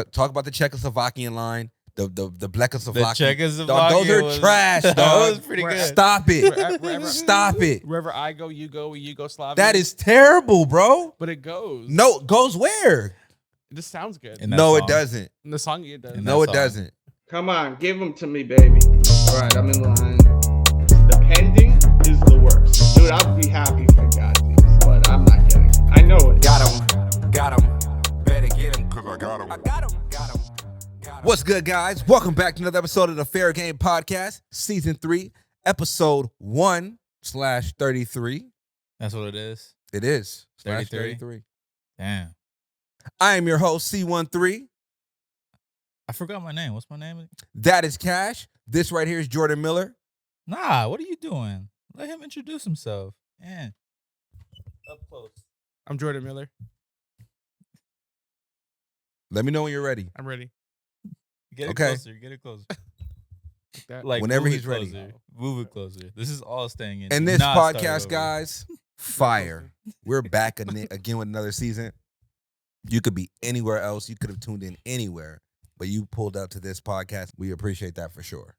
talk about the Czechoslovakian line. The Czechoslovakian. The Czechoslovakian. Those are trash, dog. That was pretty good. Stop it. Stop it. Wherever I go, you go. Yugoslavia. That is terrible, bro. But it goes. No, goes where? It just sounds good. No, it doesn't. In the song, it does. No, it doesn't. Come on, give them to me, baby. All right, I'm in line. The pending is the worst. Dude, I'd be happy if I got these, but I'm not getting it. I know it. Got him. Better get him, cause I got him. What's good, guys? Welcome back to another episode of the Fair Game Podcast, Season 3, Episode 1/33. That's what it is. It is. 33. Damn. I am your host, C13. I forgot my name. What's my name? That is Cash. This right here is Jordan Miller. Nah, what are you doing? Let him introduce himself. Man. Up close. I'm Jordan Miller. Let me know when you're ready. I'm ready. Get it Okay. closer. Get it closer. Like that. Like Whenever move he's it ready. closer. Move it closer. This is all staying in. And Do this not start podcast, over. guys, fire. We're back again with another season. You could be anywhere else. You could have tuned in anywhere, but you pulled up to this podcast. We appreciate that for sure.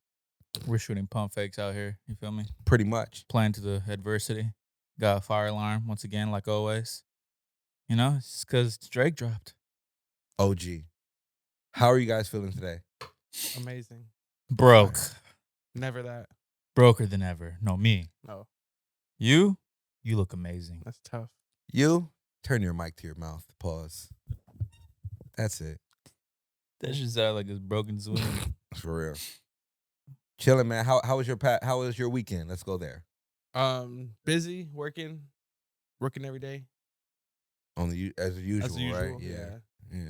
We're shooting pump fakes out here. You feel me? Pretty much. Playing to the adversity. Got a fire alarm once again, like always. You know, it's just because Drake dropped. OG. How are you guys feeling today? Amazing. Broke. Never that. Broker than ever. No, me. No, You look amazing. that's tough. You turn your mic to your mouth. Pause. That's it. That should sound like it's broken swing. For real. Chilling, man. How was your weekend? Let's go there. Busy, working every day. As usual, right? Yeah. Yeah.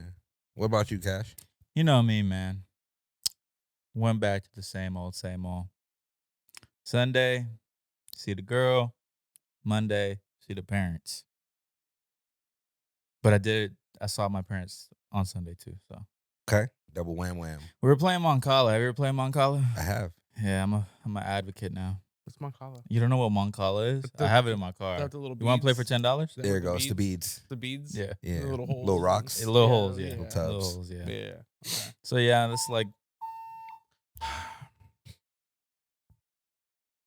What about you, Cash? You know me, man. Went back to the same old, same old. Sunday, see the girl. Monday, see the parents. But I saw my parents on Sunday too. So Okay. Double wham wham. we were playing Moncala. Have you ever played Moncala? I have. Yeah, I'm an advocate now. What's Moncala? You don't know what Moncala is? I have it in my car. Got the little You want to play for beads? $10? There it goes. The beads. The beads. Yeah. Yeah. The little holes. Little rocks. Little holes, yeah. Yeah. Little tubs. Little holes, yeah. Yeah. Okay. So yeah, it's like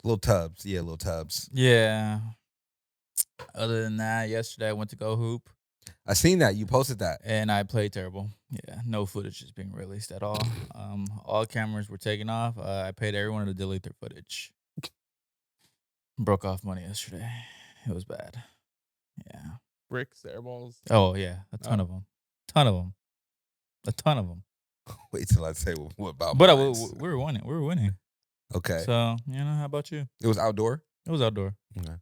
Little tubs. Yeah, little tubs. yeah. Other than that, yesterday I went to go hoop. I seen that. You posted that. And I played terrible. Yeah, no footage is being released at all. All cameras were taken off. I paid everyone to delete their footage. Broke off money yesterday. It was bad. Yeah. Bricks, airballs. Oh, yeah. A ton of them. A ton of them. Wait till I say what about But mine. we were winning. We were winning. Okay. So, how about you? It was outdoor? It was outdoor. Okay.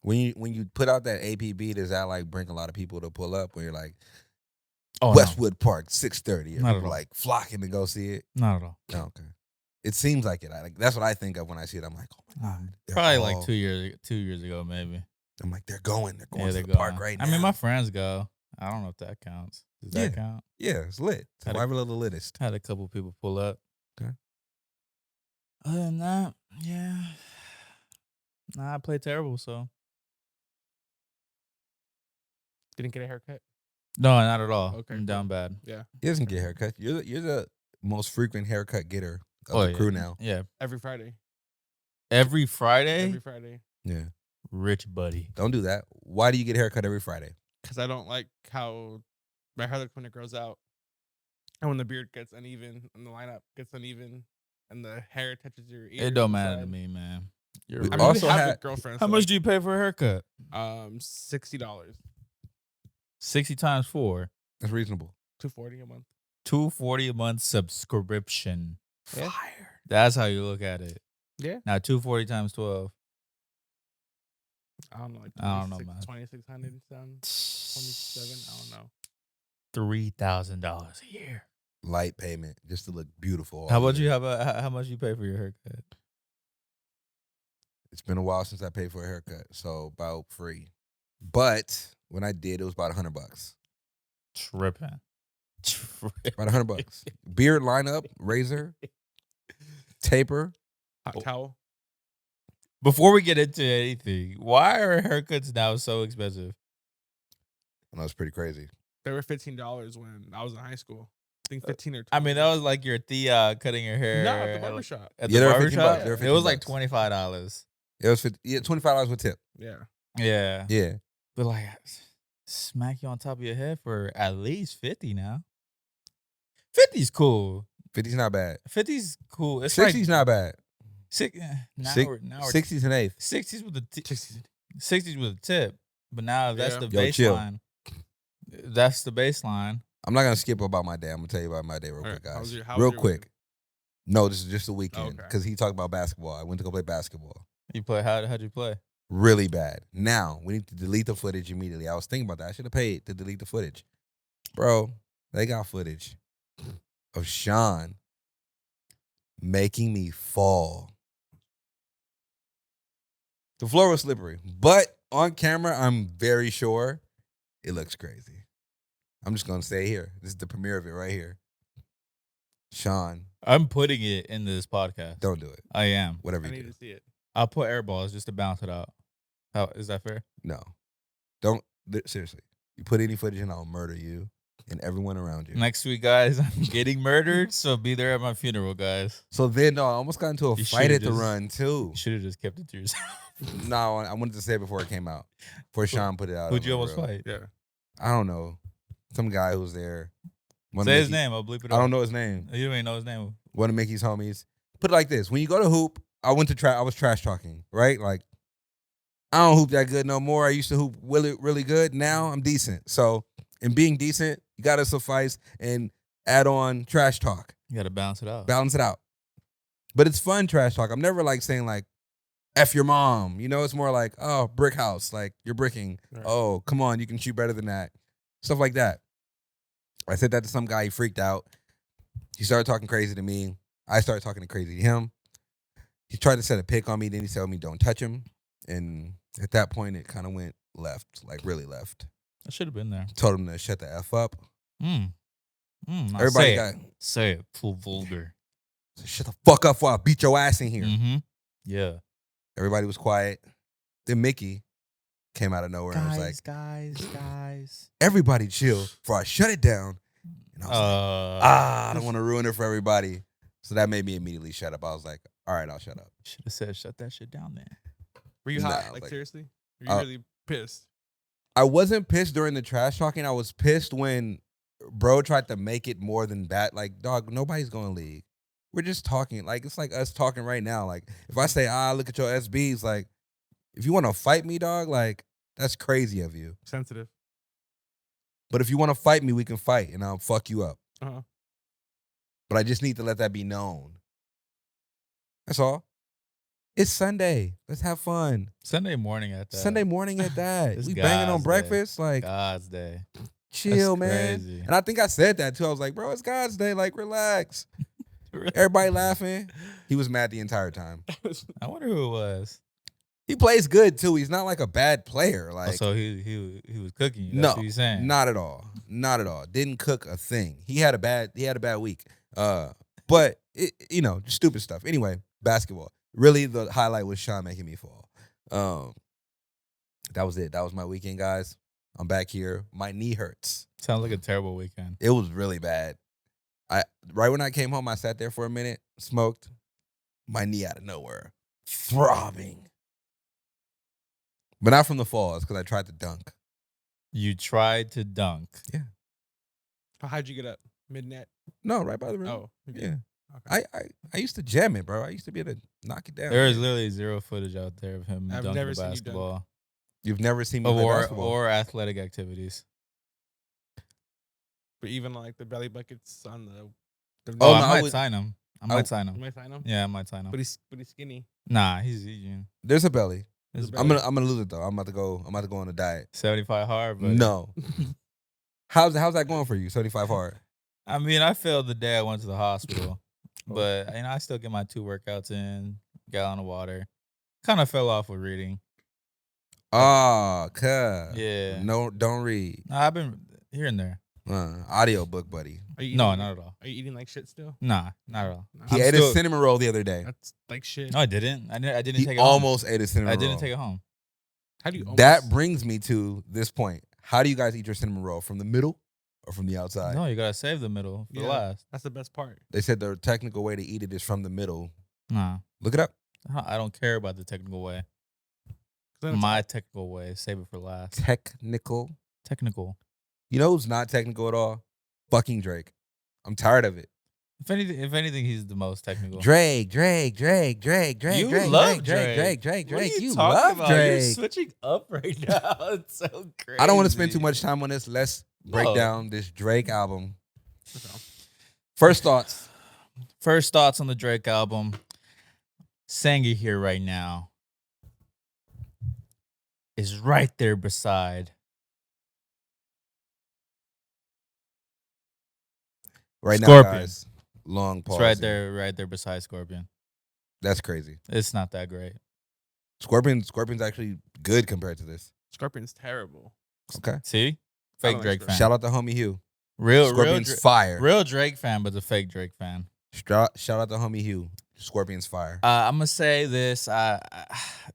When you put out that APB, does that like bring a lot of people to pull up when you're like Oh, Westwood Park, 6:30? Not at People all. like flocking to go see it? no. Not at all. Oh, okay. It seems like it. That's what I think of when I see it. I'm like, oh my God. they're Probably all- like 2 years ago, maybe. I'm like, they're going to They're the going. park right now. I mean, my friends go. I don't know if that counts. Does that count? Yeah, it's lit. Had a- Survival of the littest. Had a couple people pull up. Okay. Other than that, yeah. Nah, I played terrible, so. Didn't get a haircut. No, not at all. Okay, I'm down bad. Yeah. He doesn't get haircuts. You're the most frequent haircut getter of Oh, the yeah. crew now. Yeah. Every Friday. Every Friday? Every Friday. Yeah. Rich buddy. Don't do that. Why do you get a haircut every Friday? Because I don't like how my hair looks when it grows out. And when the beard gets uneven and the lineup gets uneven and the hair touches your ear. It don't matter to me, man. You're We I rich. mean, also we have had- good girlfriends. How so much do you pay for a haircut? $60. 60 times 4. That's reasonable. $240 a month. $240 a month subscription. Yeah. Fire. That's how you look at it. Yeah. Now, 240 times 12. I don't know. Like I don't know, 26 man. 2,600 sounds. 27. I don't know. $3,000 a year. Light payment just to look beautiful. How all about you? year. How much you pay for your haircut? It's been a while since I paid for a haircut, so about free. But when I did, it was about $100. Tripping. About $100. Beard lineup, razor, taper. Hot towel. Before we get into anything, why are haircuts now so expensive? I know it's pretty crazy. They were $15 when I was in high school. I think 15 or 20. I mean, that was like your Thea cutting your hair. No, at the barbershop. At Yeah, the they were $15. barbershop? They were It was like $15. $25. It was $25 with tip. Yeah. Yeah. Yeah. But like, smack you on top of your head for at least 50 now. 50's cool. 50's not bad. 50's cool. It's 60's like not bad. now Six- we're 60's an eighth. 60s with the 60s with a tip. But now that's Yeah. the Yo, chill. baseline. That's the baseline. I'm not gonna skip about my day. I'm gonna tell you about my day real All quick, right, how was guys. your- how was Real your quick. weekend? No, this is just the weekend Okay. because he talked about basketball. I went to go play basketball. You play how'd you play? Really bad. Now we need to delete the footage immediately. I was thinking about that. I should have paid to delete the footage, bro. They got footage of Sean making me fall. The floor was slippery, but on camera, I'm very sure it looks crazy. I'm just gonna say here. This is the premiere of it right here. Sean, I'm putting it in this podcast. don't do it. I am. Whatever I you need do. to see it. I'll put air balls just to bounce it out. How is that fair? No. Don't. Seriously. You put any footage in, I'll murder you and everyone around you. Next week, guys, I'm getting murdered, so be there at my funeral, guys. So then, no, I almost got into a You fight should've at the just- run, too. You should have just kept it to yourself. No, I wanted to say it before it came out. Before Sean put it out. Who'd on you the almost reel. fight? Yeah. I don't know. Some guy who was there. Say his name. I'll bleep it I out. don't know his name. You don't even know his name. One of Mickey's homies. Put it like this. When you go to hoop, I was trash talking, right? Like, I don't hoop that good no more. I used to hoop really, really good. Now I'm decent. So, in being decent, you got to suffice and add on trash talk. You got to balance it out. Balance it out. But it's fun trash talk. I'm never like saying like, F your mom. You know, it's more like, oh, brick house. Like, you're bricking. Right. Oh, come on. You can shoot better than that. Stuff like that. I said that to some guy. He freaked out. He started talking crazy to me. I started talking crazy to him. He tried to set a pick on me. Then he told me, don't touch him. And at that point, it kind of went left, like really left. I should have been there. Told him to shut the F up. Now Everybody say got, say it. Full vulgar. shut the fuck up before I beat your ass in here. Mm-hmm. Yeah. Everybody was quiet. Then Mickey came out of nowhere and was like, guys. everybody chill before I shut it down. And I was like, I don't want to ruin it for everybody. So that made me immediately shut up. I was like, all right, I'll shut up. Should have said shut that shit down there. Were you Nah, hot? Like, like- seriously? Were you really pissed? I wasn't pissed during the trash talking. I was pissed when bro tried to make it more than that. Like, dog, nobody's going to league. We're just talking. Like, it's like us talking right now. Like, if I say, look at your SBs, like, if you want to fight me, dog, like, that's crazy of you. Sensitive. But if you want to fight me, we can fight, and I'll fuck you up. Uh-huh. But I just need to let that be known. That's all. It's Sunday. Let's have fun. Sunday morning at that. Sunday morning at that. It's We banging on God's day. breakfast. Like, God's day. chill, That's man. crazy. And I think I said that too. I was like, bro, it's God's day. Like, relax. Everybody laughing. He was mad the entire time. I wonder who it was. He plays good too. He's not like a bad player. Like, So he was cooking you. That's no, what you're saying. not at all. Not at all. Didn't cook a thing. He had a bad week. But it, just stupid stuff. Anyway, basketball. Really, the highlight was Sean making me fall. That was it. That was my weekend, guys. I'm back here. My knee hurts. Sounds like a terrible weekend. It was really bad. Right when I came home, I sat there for a minute, smoked. My knee out of nowhere, throbbing. But not from the fall. It's because I tried to dunk. You tried to dunk. How'd you get up? Mid-net? No, right by the rim. Oh. okay. Yeah. Okay. I used to jam it, bro. I used to be able to knock it down. There is literally zero footage out there of him I've dunking never the seen you dunk. basketball You've never seen me play basketball. or athletic activities. But even like the belly buckets on the Oh, no, I I might would- sign him. I I- might sign you him. might sign him? Yeah, I might sign him. But he's skinny. Nah, he's There's a belly. he's I'm gonna lose it though. I'm about to go on a diet. 75 hard, but No. How's that going for you? 75 hard. I mean, I failed the day I went to the hospital, but I still get my 2 workouts in, gallon of water. Kind of fell off with reading. Yeah. No, don't read. Nah, I've been here and there. Audio book, buddy. Are you No, eating- not at all. Are you eating like shit still? Nah, not at all. No. He I'm ate a still- cinnamon roll the other day. That's like shit. No, I didn't. I didn't He take it almost ate a home. cinnamon I roll. didn't take it home. How do you almost... That brings me to this point. How do you guys eat your cinnamon roll? From the middle or from the outside? No, you gotta save the middle for Yeah. last. That's the best part. They said the technical way to eat it is from the middle. Nah, Look it up. I don't care about the technical way. 'Cause then it's My technical way, save it for last. Technical. Technical. You know who's not technical at all? Fucking Drake. I'm tired of it. If anything, he's the most technical. Drake. You Drake. love Drake. What are You talking love about? You're Drake. switching up right now. It's so crazy. I don't want to spend too much time on this. Let's break No. down this Drake album. Okay. First thoughts. First thoughts on the Drake album. Sanger here right now is right there beside. Right Scorpion. now, guys. Long pause. It's right there beside Scorpion. That's crazy. It's not that great. Scorpion's actually good compared to this. Scorpion's terrible. Okay. See? I Fake don't Drake like fan. Shout out to homie Hugh. Real Scorpion's fire. real Drake fan, but the fake Drake fan. Shout out to homie Hugh. Scorpion's fire. I'm gonna say this.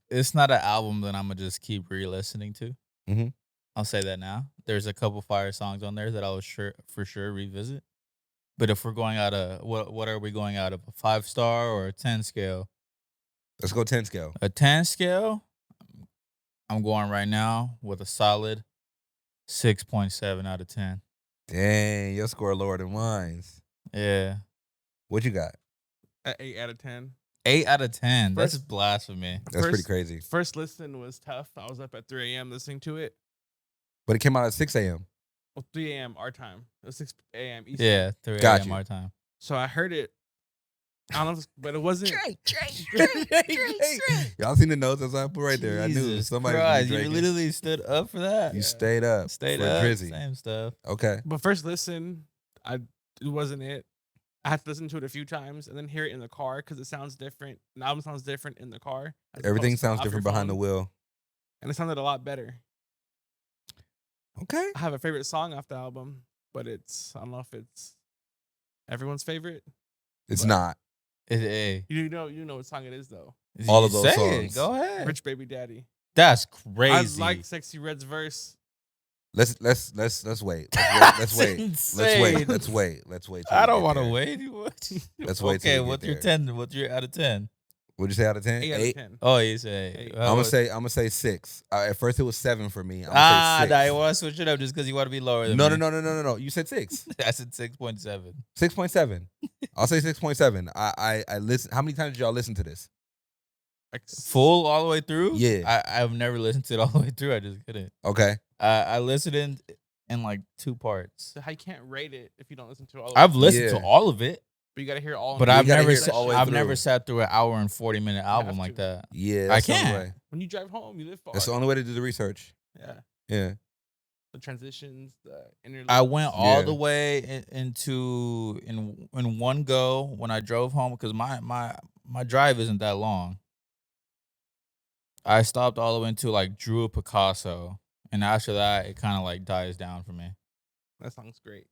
It's not an album that I'm gonna just keep re-listening to. Mhm. I'll say that now. There's a couple fire songs on there that I will for sure revisit. But if we're going out of what are we going out of, a 5-star or a 10 scale? Let's go 10 scale. A 10 scale, I'm going right now with a solid 6.7 out of 10. Dang, your score lower than mine's. Yeah. What you got? At 8 out of 10. 8 out of 10. That's First- blasphemy. That's pretty First- crazy. First listen was tough. I was up at 3 a.m. listening to it. But it came out at 6 a.m. Well, 3 a.m. our time. It was 6 a.m. Eastern. Yeah, 3 Got a.m. you. our time. So I heard it. I don't know, but it wasn't. Y'all seen the notes as I put right there. I knew Jesus somebody Christ, was you literally stood up for that. You stayed up. Stayed for up. Drizzy. Same stuff. Okay. But first listen, it wasn't it. I had to listen to it a few times and then hear it in the car because it sounds different. An album sounds different in the car. as Everything opposed to sounds off your different behind the phone, wheel. and it sounded a lot better. Okay. I have a favorite song off the album, but I don't know if it's everyone's favorite. It's But- not. You know what song it is though. All You of those say songs. it. Go ahead. Rich Baby Daddy. That's crazy. I like Sexy Red's verse. Let's wait. Let's wait. Let's wait. Insane. Let's wait. Let's wait. I don't want to wait. What? Let's wait. Okay, what's your 10? What's your out of 10? What'd you say out of 10? 8 out of 10. Oh, you say. Eight. I'm gonna say 6. At first it was 7 for me. I'm Nah, gonna say you 6. want to switch it up just because you want to be lower than No. me. You said 6. I said 6.7. 6.7. I'll say 6.7. I listen. How many times did y'all listen to this? Full all the way through? Yeah. I've never listened to it all the way through. I just couldn't. Okay. I listened in like 2 parts. So how you can't rate it if you don't listen to it all. I've listened Yeah. to all of it, But you gotta hear all. but of it. I've gotta never hear it all the way I've through. never sat through an hour and 40-minute album have like to. that. Yeah. I That's the only can't. way. When you drive home, you live far. That's the only way to do the research. Yeah. Yeah. The transitions, the interludes. I went all Yeah. the way in one go when I drove home because my drive isn't that long. I stopped all the way into like Drew Picasso, and after that, it kind of like dies down for me. That song's great.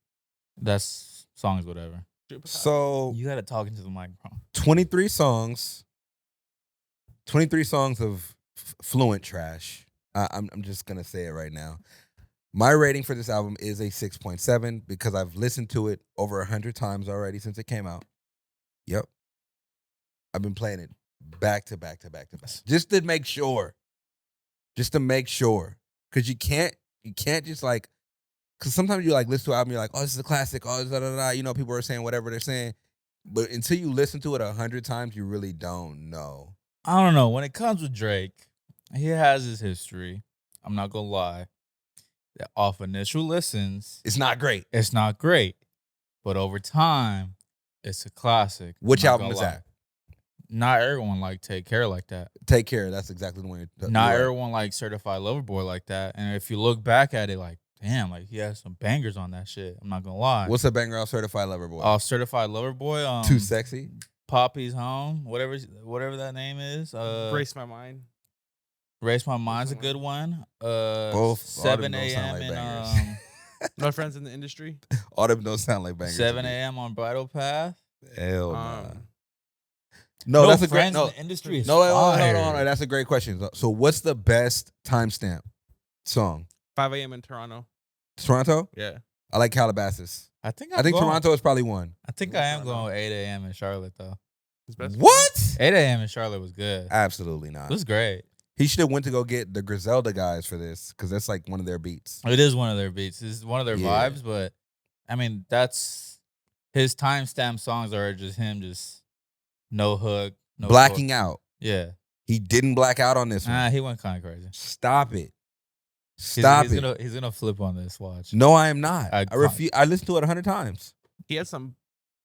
That's songs, whatever. So You got to talk into the mic, bro. 23 songs. 23 songs of fluent trash. I'm just gonna say it right now. My rating for this album is a 6.7 because I've listened to it over 100 times already since it came out. Yep. I've been playing it back to back to back to back. Just to make sure. Cause you can't just like, cause sometimes you like listen to an album, you're like, oh, this is a classic, oh, da da da. You know, people are saying whatever they're saying. But until you listen to it 100 times, you really don't know. I don't know. When it comes with Drake, he has his history. I'm not gonna lie. That off initial listens, It's not great. it's not great, but over time, it's a classic. I'm Which not album gonna is lie. that? Not everyone like Take Care like that. Take Care. That's exactly the one. Not everyone like Certified Lover Boy like that. And if you look back at it, like, damn, like he has some bangers on that shit. I'm not gonna lie. What's a banger off Certified Lover Boy? Certified Lover Boy? Too Sexy. Poppy's Home, whatever that name is. Brace My Mind. Race My Mind's a good one. Both. All of them 7 don't sound a.m. like and bangers. No Friends in the Industry. All them don't sound like bangers. 7 a.m. on Bridal Path. Hell nah. Um, No, that's a great. Friends No, in the industry is no, fire. no. That's a great question. So, what's the best timestamp song? 5 a.m. in Toronto. Toronto. Yeah. I like Calabasas. I think I think Toronto is probably one. I think I am going with 8 a.m. in Charlotte though. His best What? 8 a.m. in Charlotte was good. Absolutely It not. was great. He should have went to go get the Griselda guys for this because that's like one of their beats. It is one of their beats. It's one of their Yeah. vibes, but I mean that's his timestamp songs are just him, just no hook, no Blacking out. Yeah. He didn't black out on this one. Nah, he went kind of crazy. Stop it. He's Stop it. He's gonna flip on this. Watch. No, I am not. I I refuse. I listened to it 100 times. He had some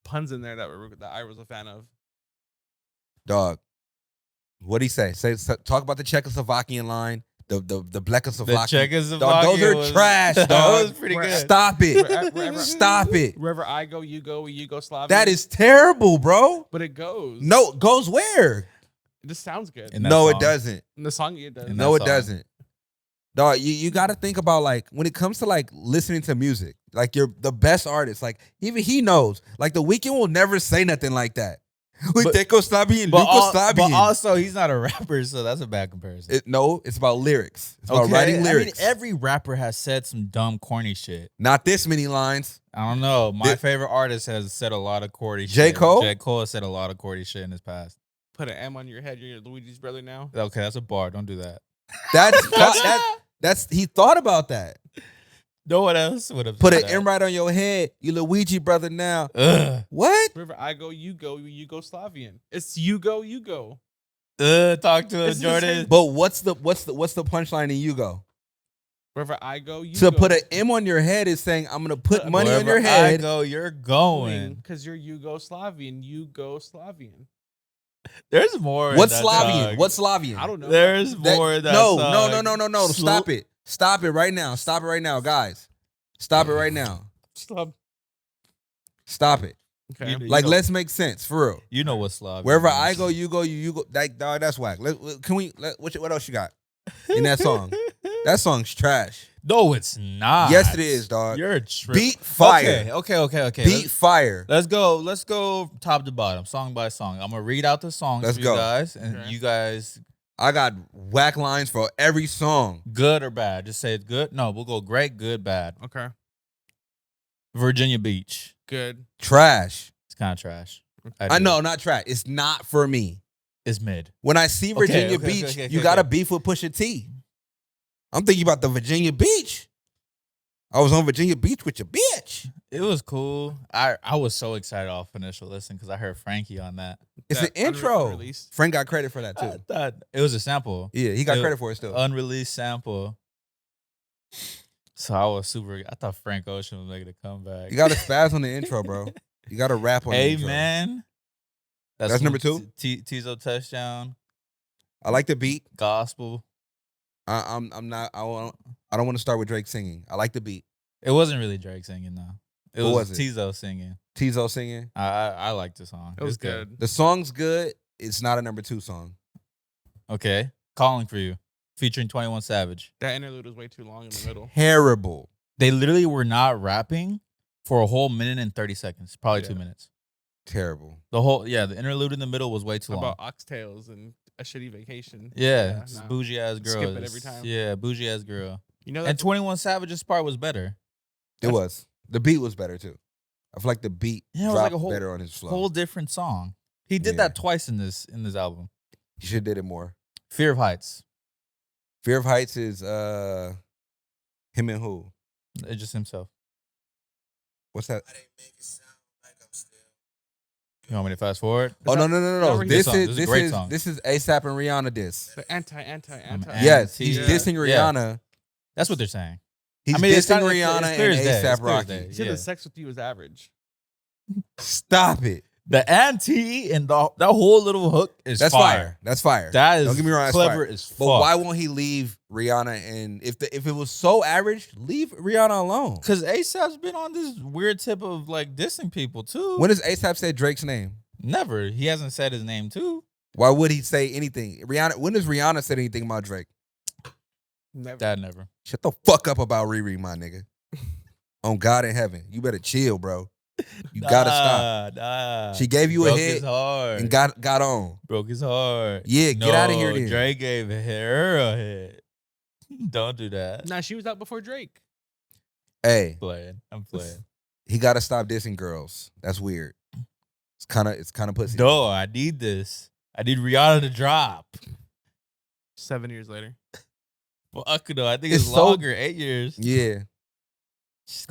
puns in there that I was a fan of. Dog. What'd he say? Talk about the Czechoslovakian line. The The Czechoslovakian. Czechoslovakia. Dog, those are was, trash, That dog. was pretty good. Stop it. Wherever- Stop it. Wherever I go, Yugoslavia. That is terrible, bro. But it goes. No, goes where? It just sounds good. In that No, song. it doesn't. In the song, it does. In No, that it song. doesn't. Dog, you got to think about like when it comes to like listening to music, like you're the best artist. Like even he knows. Like The Weeknd will never say nothing like that. We But- Czechoslovakian, But Yugoslavian. also, he's not a rapper, so that's a bad comparison. No, it's about lyrics. It's about writing lyrics. I mean, every rapper has said some dumb, corny shit. Not this many lines. I don't know. My Th- favorite artist has said a lot of corny shit. J. Cole? J. Cole has said a lot of corny shit in his past. Put an M on your head. You're Luigi's brother now. Okay, that's a bar. Don't do that. That's he thought about that. No one else would have Put said an M right on your head. You Luigi brother now. Ugh. What? Wherever I go, you go. Yugoslavian. It's you go. Talk to him, This is the Jordan. same- But what's the punchline in Yugo? Wherever I go, you To go. put an M on your head is saying I'm gonna put money on Wherever your head. I go, you're going. because you're Yugoslavian. There's more. What's in that Slavian? song. What's Slavian? I don't know. There's That- more in that no, song. no. Stop it. Stop it right now. Stop it right now, guys. Stop it right now. Stop. Stop it. Okay. Like, let's make sense for real. You know what Slav. Wherever is. I go, you go. You go. Like, dog, that's whack. What else you got in that song? That song's trash. No, it's not. Yes, it is, dog. You're a trip. Beat fire. Okay. Beat fire. Let's go top to bottom, song by song. I'm gonna read out the songs Let's for go. you guys, and Okay. you guys I got whack lines for every song. good or bad. Just say it's good. No, we'll go great, good, bad. Okay. Virginia Beach. Good. Trash. It's kind of trash. I do. know, not trash. It's not for me. It's mid. When I see Virginia okay, Beach, okay, you okay, got to okay. beef with Pusha T. I'm thinking about the Virginia Beach. I was on Virginia Beach with your bitch. It was cool. I was so excited off initial listen because I heard Frankie on that. It's That an intro. unreleased. Frank got credit for that I too. thought it was a sample, Yeah, he got It- credit for it still. unreleased sample. So I was super. I thought Frank Ocean was making a comeback. You got to spaz on the intro, bro. You got to rap on the intro. Amen. That's number two? Tizo touchdown. I like the beat. Gospel. I'm not. I don't want to start with Drake singing. I like the beat. It wasn't really Drake singing though. It What was was it? Tizo singing. Tizo singing. I liked the song. It was It's good. good. The song's good. It's not a number 2 song. Okay. Calling for You, featuring 21 Savage. That interlude was way too long in the middle. Terrible. They literally were not rapping for a whole minute and 30 seconds, probably 2 Yeah. minutes. Terrible. The interlude in the middle was way too long. About oxtails and a shitty vacation. Yeah, it's nah. bougie ass girl. Skip it every time. Yeah, bougie ass girl. You know And that 21 Savage's part was better. It was. The beat was better too. I feel like the beat Yeah, it was dropped like a whole- better on his flow. Whole different song. He did Yeah. that twice in this album. He should have did it more. Fear of Heights. Fear of Heights is him and who? It's just himself. What's that? You want me to fast forward? Oh no. that This song? is This is a great this song. is ASAP and Rihanna diss. the anti. Yes, he's Yeah. dissing Yeah. Rihanna. That's what they're saying. He's I mean, it's dissing kinda- Rihanna it's clear and as day. ASAP It's clear as Rocky. day. He said Yeah. the sex with you was average. Stop it. The anti and that whole little hook is That's fire. That's fire. That is Don't get me wrong, that's clever fire. as fuck. But why won't he leave Rihanna? And if it was so average, leave Rihanna alone. Because ASAP's been on this weird tip of like dissing people too. When does ASAP say Drake's name? Never. He hasn't said his name too. Why would he say anything? Rihanna. When does Rihanna say anything about Drake? Never. That never. Shut the fuck up about Riri, my nigga. On God in heaven, you better chill, bro. You gotta stop. Nah. She gave you a Broke hit his heart. and got on. Broke his heart. Yeah, get outta here No, then. Dre gave her a hit. Don't do that. Nah, she was out before Drake. Hey, I'm playing. he got to stop dissing girls. That's weird. It's kind of pussy. No, I need this. I need Rihanna to drop. 7 years later. Fuck no, I think it's It's so- longer. 8 years. Yeah.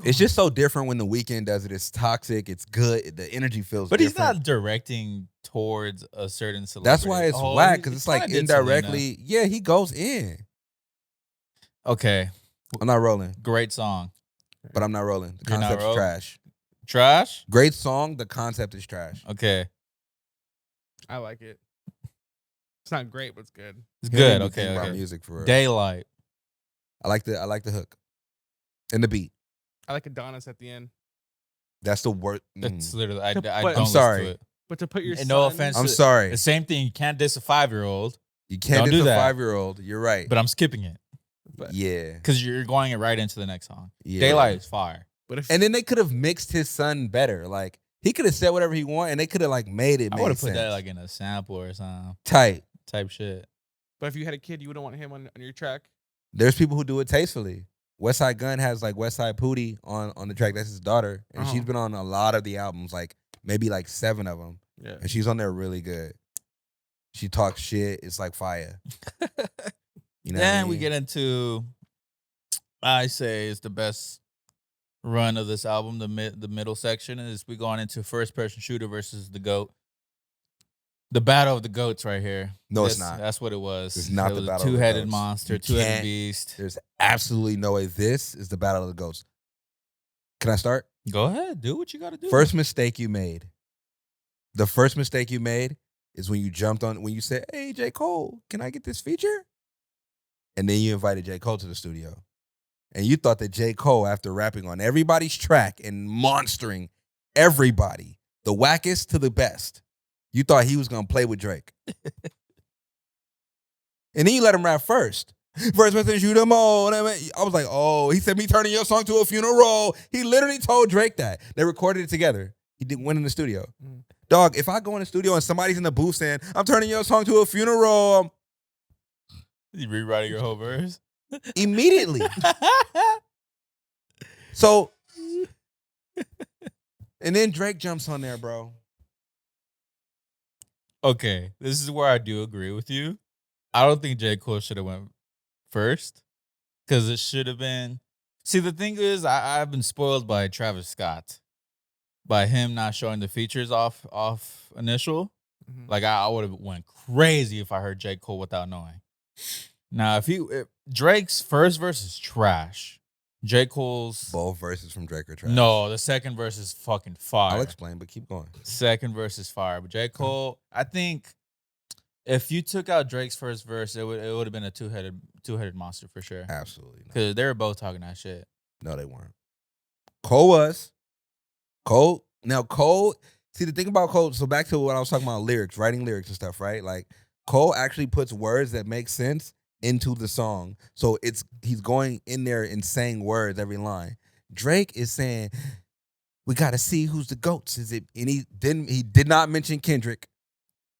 It's just so different when The Weeknd does it. It's toxic. It's good. The energy feels But he's different. not directing towards a certain celebrity. That's why it's whack, because it's like kinda did Selena. indirectly. Yeah, he goes in. Okay, I'm not rolling, great song. but I'm not rolling. The You're not concept's rolling? trash. Trash? Great song. The concept is trash. Okay. I like it. It's not great, but it's good. It's He don't good. even Okay. think about Okay. music for real. Daylight. I like the hook and the beat. I like Adonis at the end. That's the word. That's literally, I But- don't I'm listen sorry. to it. But to put your And no son- offense I'm to- sorry. The same thing. You can't diss a 5-year-old, You can't Don't diss do a that. 5-year-old. You're right. but I'm skipping it But, Yeah. because you're going right into the next song. Yeah. Daylight is fire. but if And then they could have mixed his son better. Like he could have said whatever he wanted, and they could have like made it. I make would have put sense. that like in a sample or some tight. type shit. but if you had a kid, you wouldn't want him on your track. There's people who do it tastefully. Westside Gunn has like Westside Pootie on the track. That's his daughter, and she's Uh-huh. been on a lot of the albums, like maybe like 7 of them, Yeah. and she's on there really good. She talks shit. It's like fire. You know. Then we get into, I say, it's the best run of this album. The middle section is we going into first person shooter versus the GOAT. The battle of the goats right here. No, it's not. That's what it was. It's not It the was battle of the two-headed goats. monster, You two-headed can't- beast. There's absolutely no way. This is the battle of the goats. Can I start? Go ahead, do what you got to do. First mistake you made. The first mistake you made is when you jumped on, when you said, "Hey, J. Cole, can I get this feature?" And then you invited J. Cole to the studio. And you thought that J. Cole, after rapping on everybody's track and monstering everybody, the wackest to the best, you thought he was going to play with Drake. And then you let him rap first. First person shoot them all. I was like, oh, he said me turning your song to a funeral. He literally told Drake that. They recorded it together. He didn't win in the studio. Mm. Dog, if I go in the studio and somebody's in the booth saying, I'm turning your song to a funeral, You rewriting your whole verse. immediately. So, and then Drake jumps on there, bro. Okay, this is where I do agree with you. I don't think J. Cole should have went first because it should have been. See, the thing is, I've been spoiled by Travis Scott, by him not showing the features off initial. Mhm. Like I would have went crazy if I heard J. Cole without knowing. Now, if Drake's first verse is trash, J. Cole's Both verses from Drake are trash. no, the second verse is fucking fire. I'll explain, but keep going. Second verse is fire, but J. Cole, I think if you took out Drake's first verse, it would have been a two-headed monster for sure. Absolutely not. Because they were both talking that shit. No, they weren't. Cole was. Cole. Now, Cole. See, the thing about Cole, so back to what I was talking about, lyrics, writing lyrics and stuff, right? Like, Cole actually puts words that make sense into the song. So he's going in there and saying words every line. Drake is saying, we got to see who's the GOATs. Is it? And he did not mention Kendrick.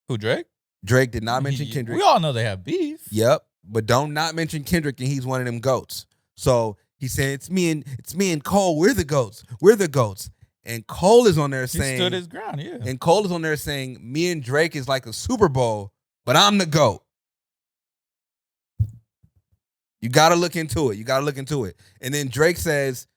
Who, Drake? Drake did not mention Kendrick. We all know they have beef. Yep, but don't not mention Kendrick, and he's one of them goats. So he said, "It's me and Cole. We're the goats. We're the goats." And Cole is on there He saying, stood his ground, yeah. and Cole is on there saying, "Me and Drake is like a Super Bowl, but I'm the goat." You gotta look into it. You gotta look into it. And then Drake says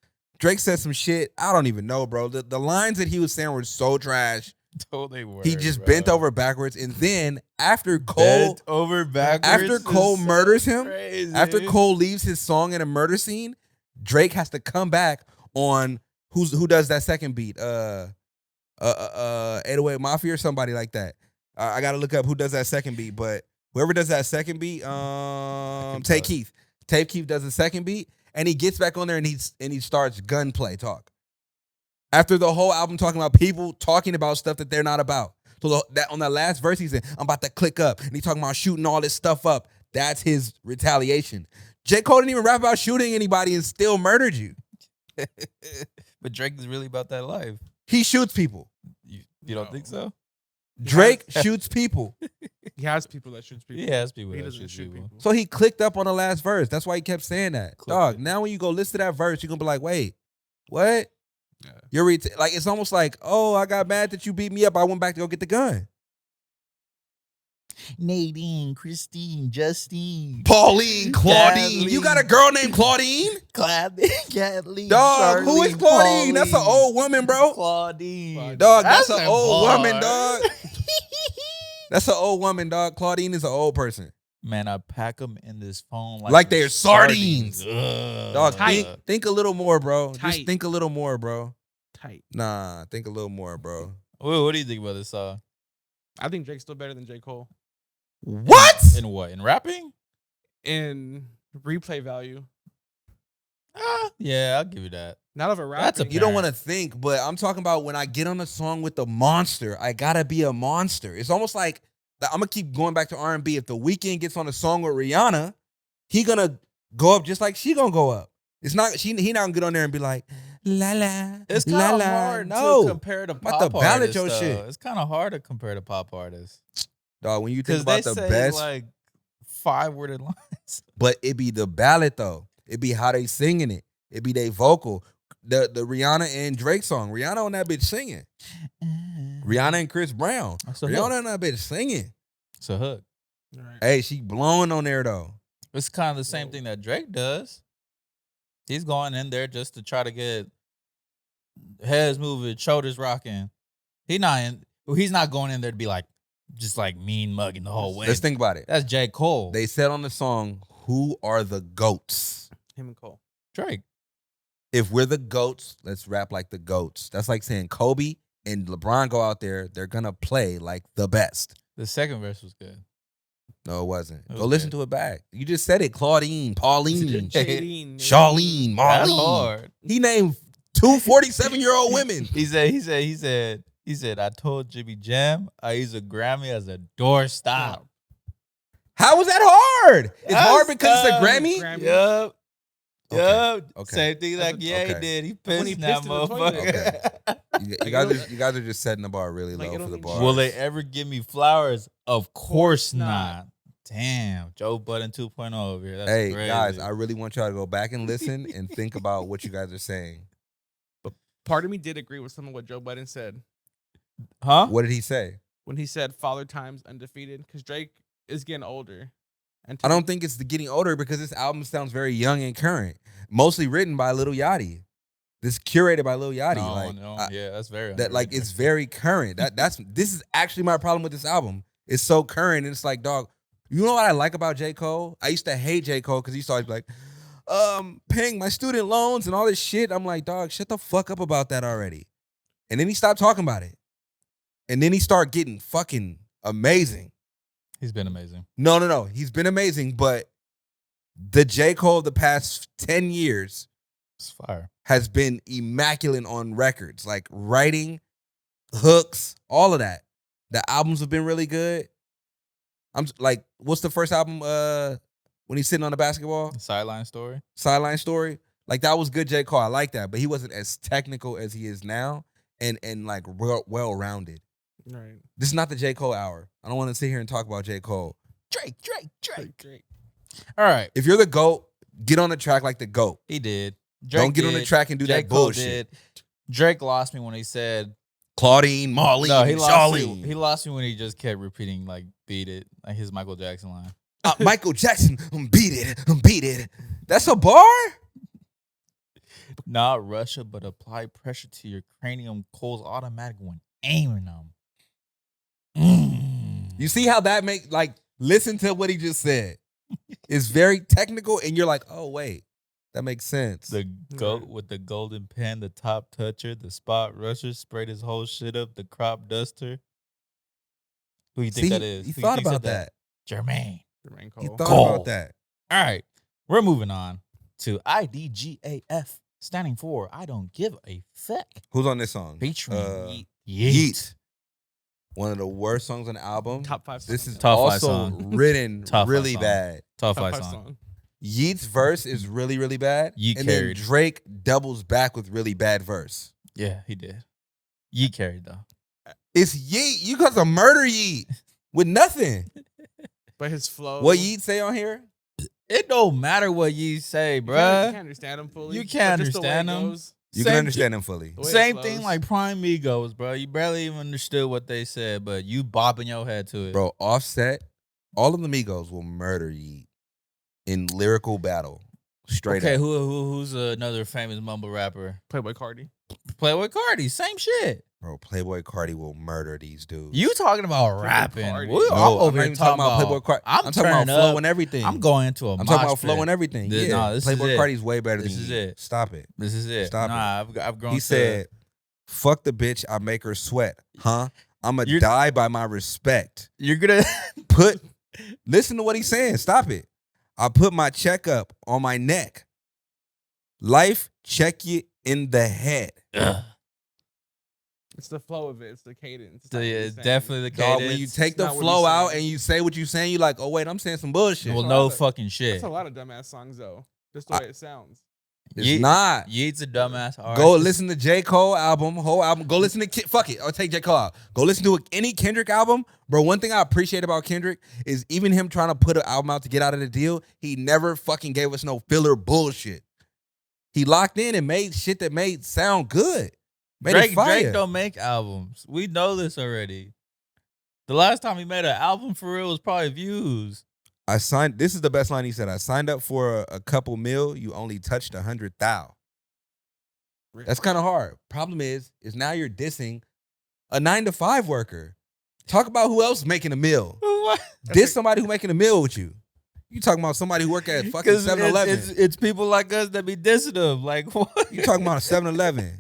some shit. I don't even know, bro. The lines that he was saying were so trash. Totally were, He just bro. bent over backwards, and then after Cole. Bent over backwards. After Cole is so murders him, crazy. After Cole leaves his song in a murder scene, Drake has to come back on who does that second beat? 808 Mafia or somebody like that. I gotta look up who does that second beat, but whoever does that second beat, Tay Keith. Tay Keith does the second beat, and he gets back on there and he starts gunplay talk. After the whole album talking about people talking about stuff that they're not about. So that on that last verse, he said, I'm about to click up. And he talking about shooting all this stuff up. That's his retaliation. J. Cole didn't even rap about shooting anybody and still murdered you. But Drake is really about that life. He shoots people. You don't think so? Drake shoots people. He has people that shoots people. He has people He that doesn't shoot shoot people. people. So he clicked up on the last verse. That's why he kept saying that. Clicked Dog, it. now when you go listen to that verse, you're going to be like, wait, What? Yeah. You're like, it's almost like, oh, I got mad that you beat me up. I went back to go get the gun. Nadine, Christine, Justine, Pauline, Claudine. You got a girl named Claudine? Kathleen, Dog, who is Charlene, Claudine? That's an Pauline, old woman, bro. Claudine. Dog, that's a an old bar. woman, dog. That's an old woman, dog. Claudine is an old person. Man, I pack them in this phone Like they're sardines. Ugh. Dog, think a little more, bro. Just Tight. think a little more, bro. Tight. Nah, think a little more, bro. What do you think about this song? I think Drake's still better than J. Cole What? In what? In rapping? in replay value. Yeah, I'll give you that. Not of a rapper. That's a You don't want to think, but I'm talking about when I get on a song with the monster, I gotta be a monster. It's almost like I'm gonna keep going back to R&B. If The Weeknd gets on a song with Rihanna, he gonna go up just like she gonna go up. It's not he not gonna get on there and be like la la. It's la, kind of la. hard No. to compare to about to pop ballad artists. your Though. shit. It's kind of hard to compare to pop artists Dog, when you think because they about the say best, like 5-worded lines. but it be the ballad though. It be how they singing it. It be they vocal. The Rihanna and Drake song. Rihanna on that bitch singing. Rihanna and Chris Brown. That's a Rihanna hook. on that bitch singing. It's a hook. Right. Hey, she blowing on there though. It's kind of the same Whoa. thing that Drake does. He's going in there just to try to get heads moving, shoulders rocking. He's not going in there to be like just like mean mugging the whole way. Let's think about it. That's J. Cole. They said on the song, "Who are the goats?" Him and Cole. Drake. If we're the goats, let's rap like the goats. That's like saying Kobe and LeBron go out there, they're gonna play like the best. The second verse was good. No, it wasn't. It was Go listen good. to it back. You just said it. Pauline, Pauline, Shadeen, Charlene, That's Marlene. hard. He named two 47-year-old women. He said, I told Jimmy Jam I use a Grammy as a doorstop. How was that hard? It's That's hard because it's a tough. Grammy. Grammy. Yup. Okay. Yup. Okay. Same thing like That's Ye okay. did. He When pissed he in that pissed in the toilet. motherfucker. You guys are just setting the bar really Like, low it for don't the mean bar. shit. Will they ever give me flowers? Of course not. not. Damn. Joe Budden 2.0 over here. That's Hey crazy. guys, I really want y'all to go back and listen and think about what you guys are saying. Part of me did agree with some of what Joe Budden said Huh? What did he say? when he said Father Time's undefeated because Drake is getting older. And I don't think it's the getting older because this album sounds very young and current. Mostly written by Lil Yachty. This curated by Lil Yachty. Yeah, that's very That like underrated. it's very current. This is actually my problem with this album. It's so current and it's like, dog, you know what I like about J. Cole? I used to hate J. Cole because he started like, paying my student loans and all this shit. I'm like, dog, shut the fuck up about that already. And then he stopped talking about it. And then he started getting fucking amazing. He's been amazing. No. He's been amazing, but the J. Cole of the past 10 years It's fire. has been immaculate on records, like writing, hooks, all of that. The albums have been really good. I'm like, what's the first album when he's sitting on the basketball? The sideline story. Sideline Story. Like that was good J. Cole. I like that, but he wasn't as technical as he is now and like well-rounded. Right. This is not the J. Cole hour. I don't want to sit here and talk about J. Cole. Drake. Drake. All right. If you're the GOAT, get on the track like the GOAT. He did. Don't get on the track and do J. that Cole bullshit. did. Drake lost me when he said Claudine, Marlene, no. He Charlene. lost me when he just kept repeating like "beat it," like his Michael Jackson line. Michael Jackson, beat it. That's a bar? Not Russia, but apply pressure to your cranium. Cole's automatic when aiming them. You see how that listen to what he just said. It's very technical, and you're like, oh, wait, that makes sense. The goat with the golden pen, the top toucher, the spot rusher, sprayed his whole shit up, the crop duster. Who you think See, that is? He Who you thought think said about that. Jermaine. Jermaine He Cole. thought Cole. about that. All right. We're moving on to IDGAF, standing for I Don't Give a Fuck. Who's on this song? Featuring Yeet. One of the worst songs on the album. Top 5 This songs. is Top 5 also song. written Top 5 really song. bad. Top Top 5 5 song. song. Yeet's verse is really, really bad. Yeet and carried. then Drake doubles back with really bad verse. Yeah, he did. Yeet carried though. It's Yeet. You got to murder Yeet with nothing. But his flow. What Yeet say on here? It don't matter what you say, You bruh. can't understand him fully. You can't but just the way understand it him. goes, You Same- can understand them fully. The way it Same thing flows. like Prime Migos, bro. You barely even understood what they said, but you bopping your head to it. Bro, Offset, all of the Migos will murder Yeet in lyrical battle. Straight Okay, up. who's another famous mumble rapper? Playboy Cardi. Playboy Cardi, same shit. Bro, Playboy Cardi will murder these dudes. You talking about rapping? Cardi. I'm no, over I'm not here even talking about Playboy Cardi. I'm talking about turning flow up. and everything. I'm going into a. I'm talking about mosh flow pit. and everything. This- Yeah, no, this is Playboy it. Cardi's way better This than is you. it. Stop it. This is it. Stop it. I've grown. He said, "Fuck the bitch, I make her sweat, huh? I'ma You're- die by my respect." You're gonna. Listen to what he's saying. Stop it. I put my check up on my neck. Life check you in the head. It's the flow of it. It's the cadence. It's So, not what yeah, he's it's saying. definitely the Dog, cadence. when you take It's the not what flow he's out saying. and you say what you saying, you like, oh wait, I'm saying some bullshit. well, a no lot of- fucking shit. That's a lot of dumbass songs though. Just the way it sounds. It's not. Yeet's a dumbass artist. Go listen to J. Cole whole album. Go listen to fuck it. I'll take J. Cole out. Go listen to any Kendrick album. Bro, one thing I appreciate about Kendrick is even him trying to put an album out to get out of the deal, he never fucking gave us no filler bullshit. He locked in and made shit that made sound good. Made it fire. Drake don't make albums. We know this already. The last time he made an album for real was probably Views. This is the best line he said. I signed up for a couple mil. You only touched 100,000. That's kind of hard. Problem is now you're dissing a 9-to-5 worker. Talk about who else making a meal. What? Diss somebody who making a meal with you. You talking about somebody who work at fucking 7-Eleven. It's people like us that be dissing them. Like what? You talking about a 7-Eleven.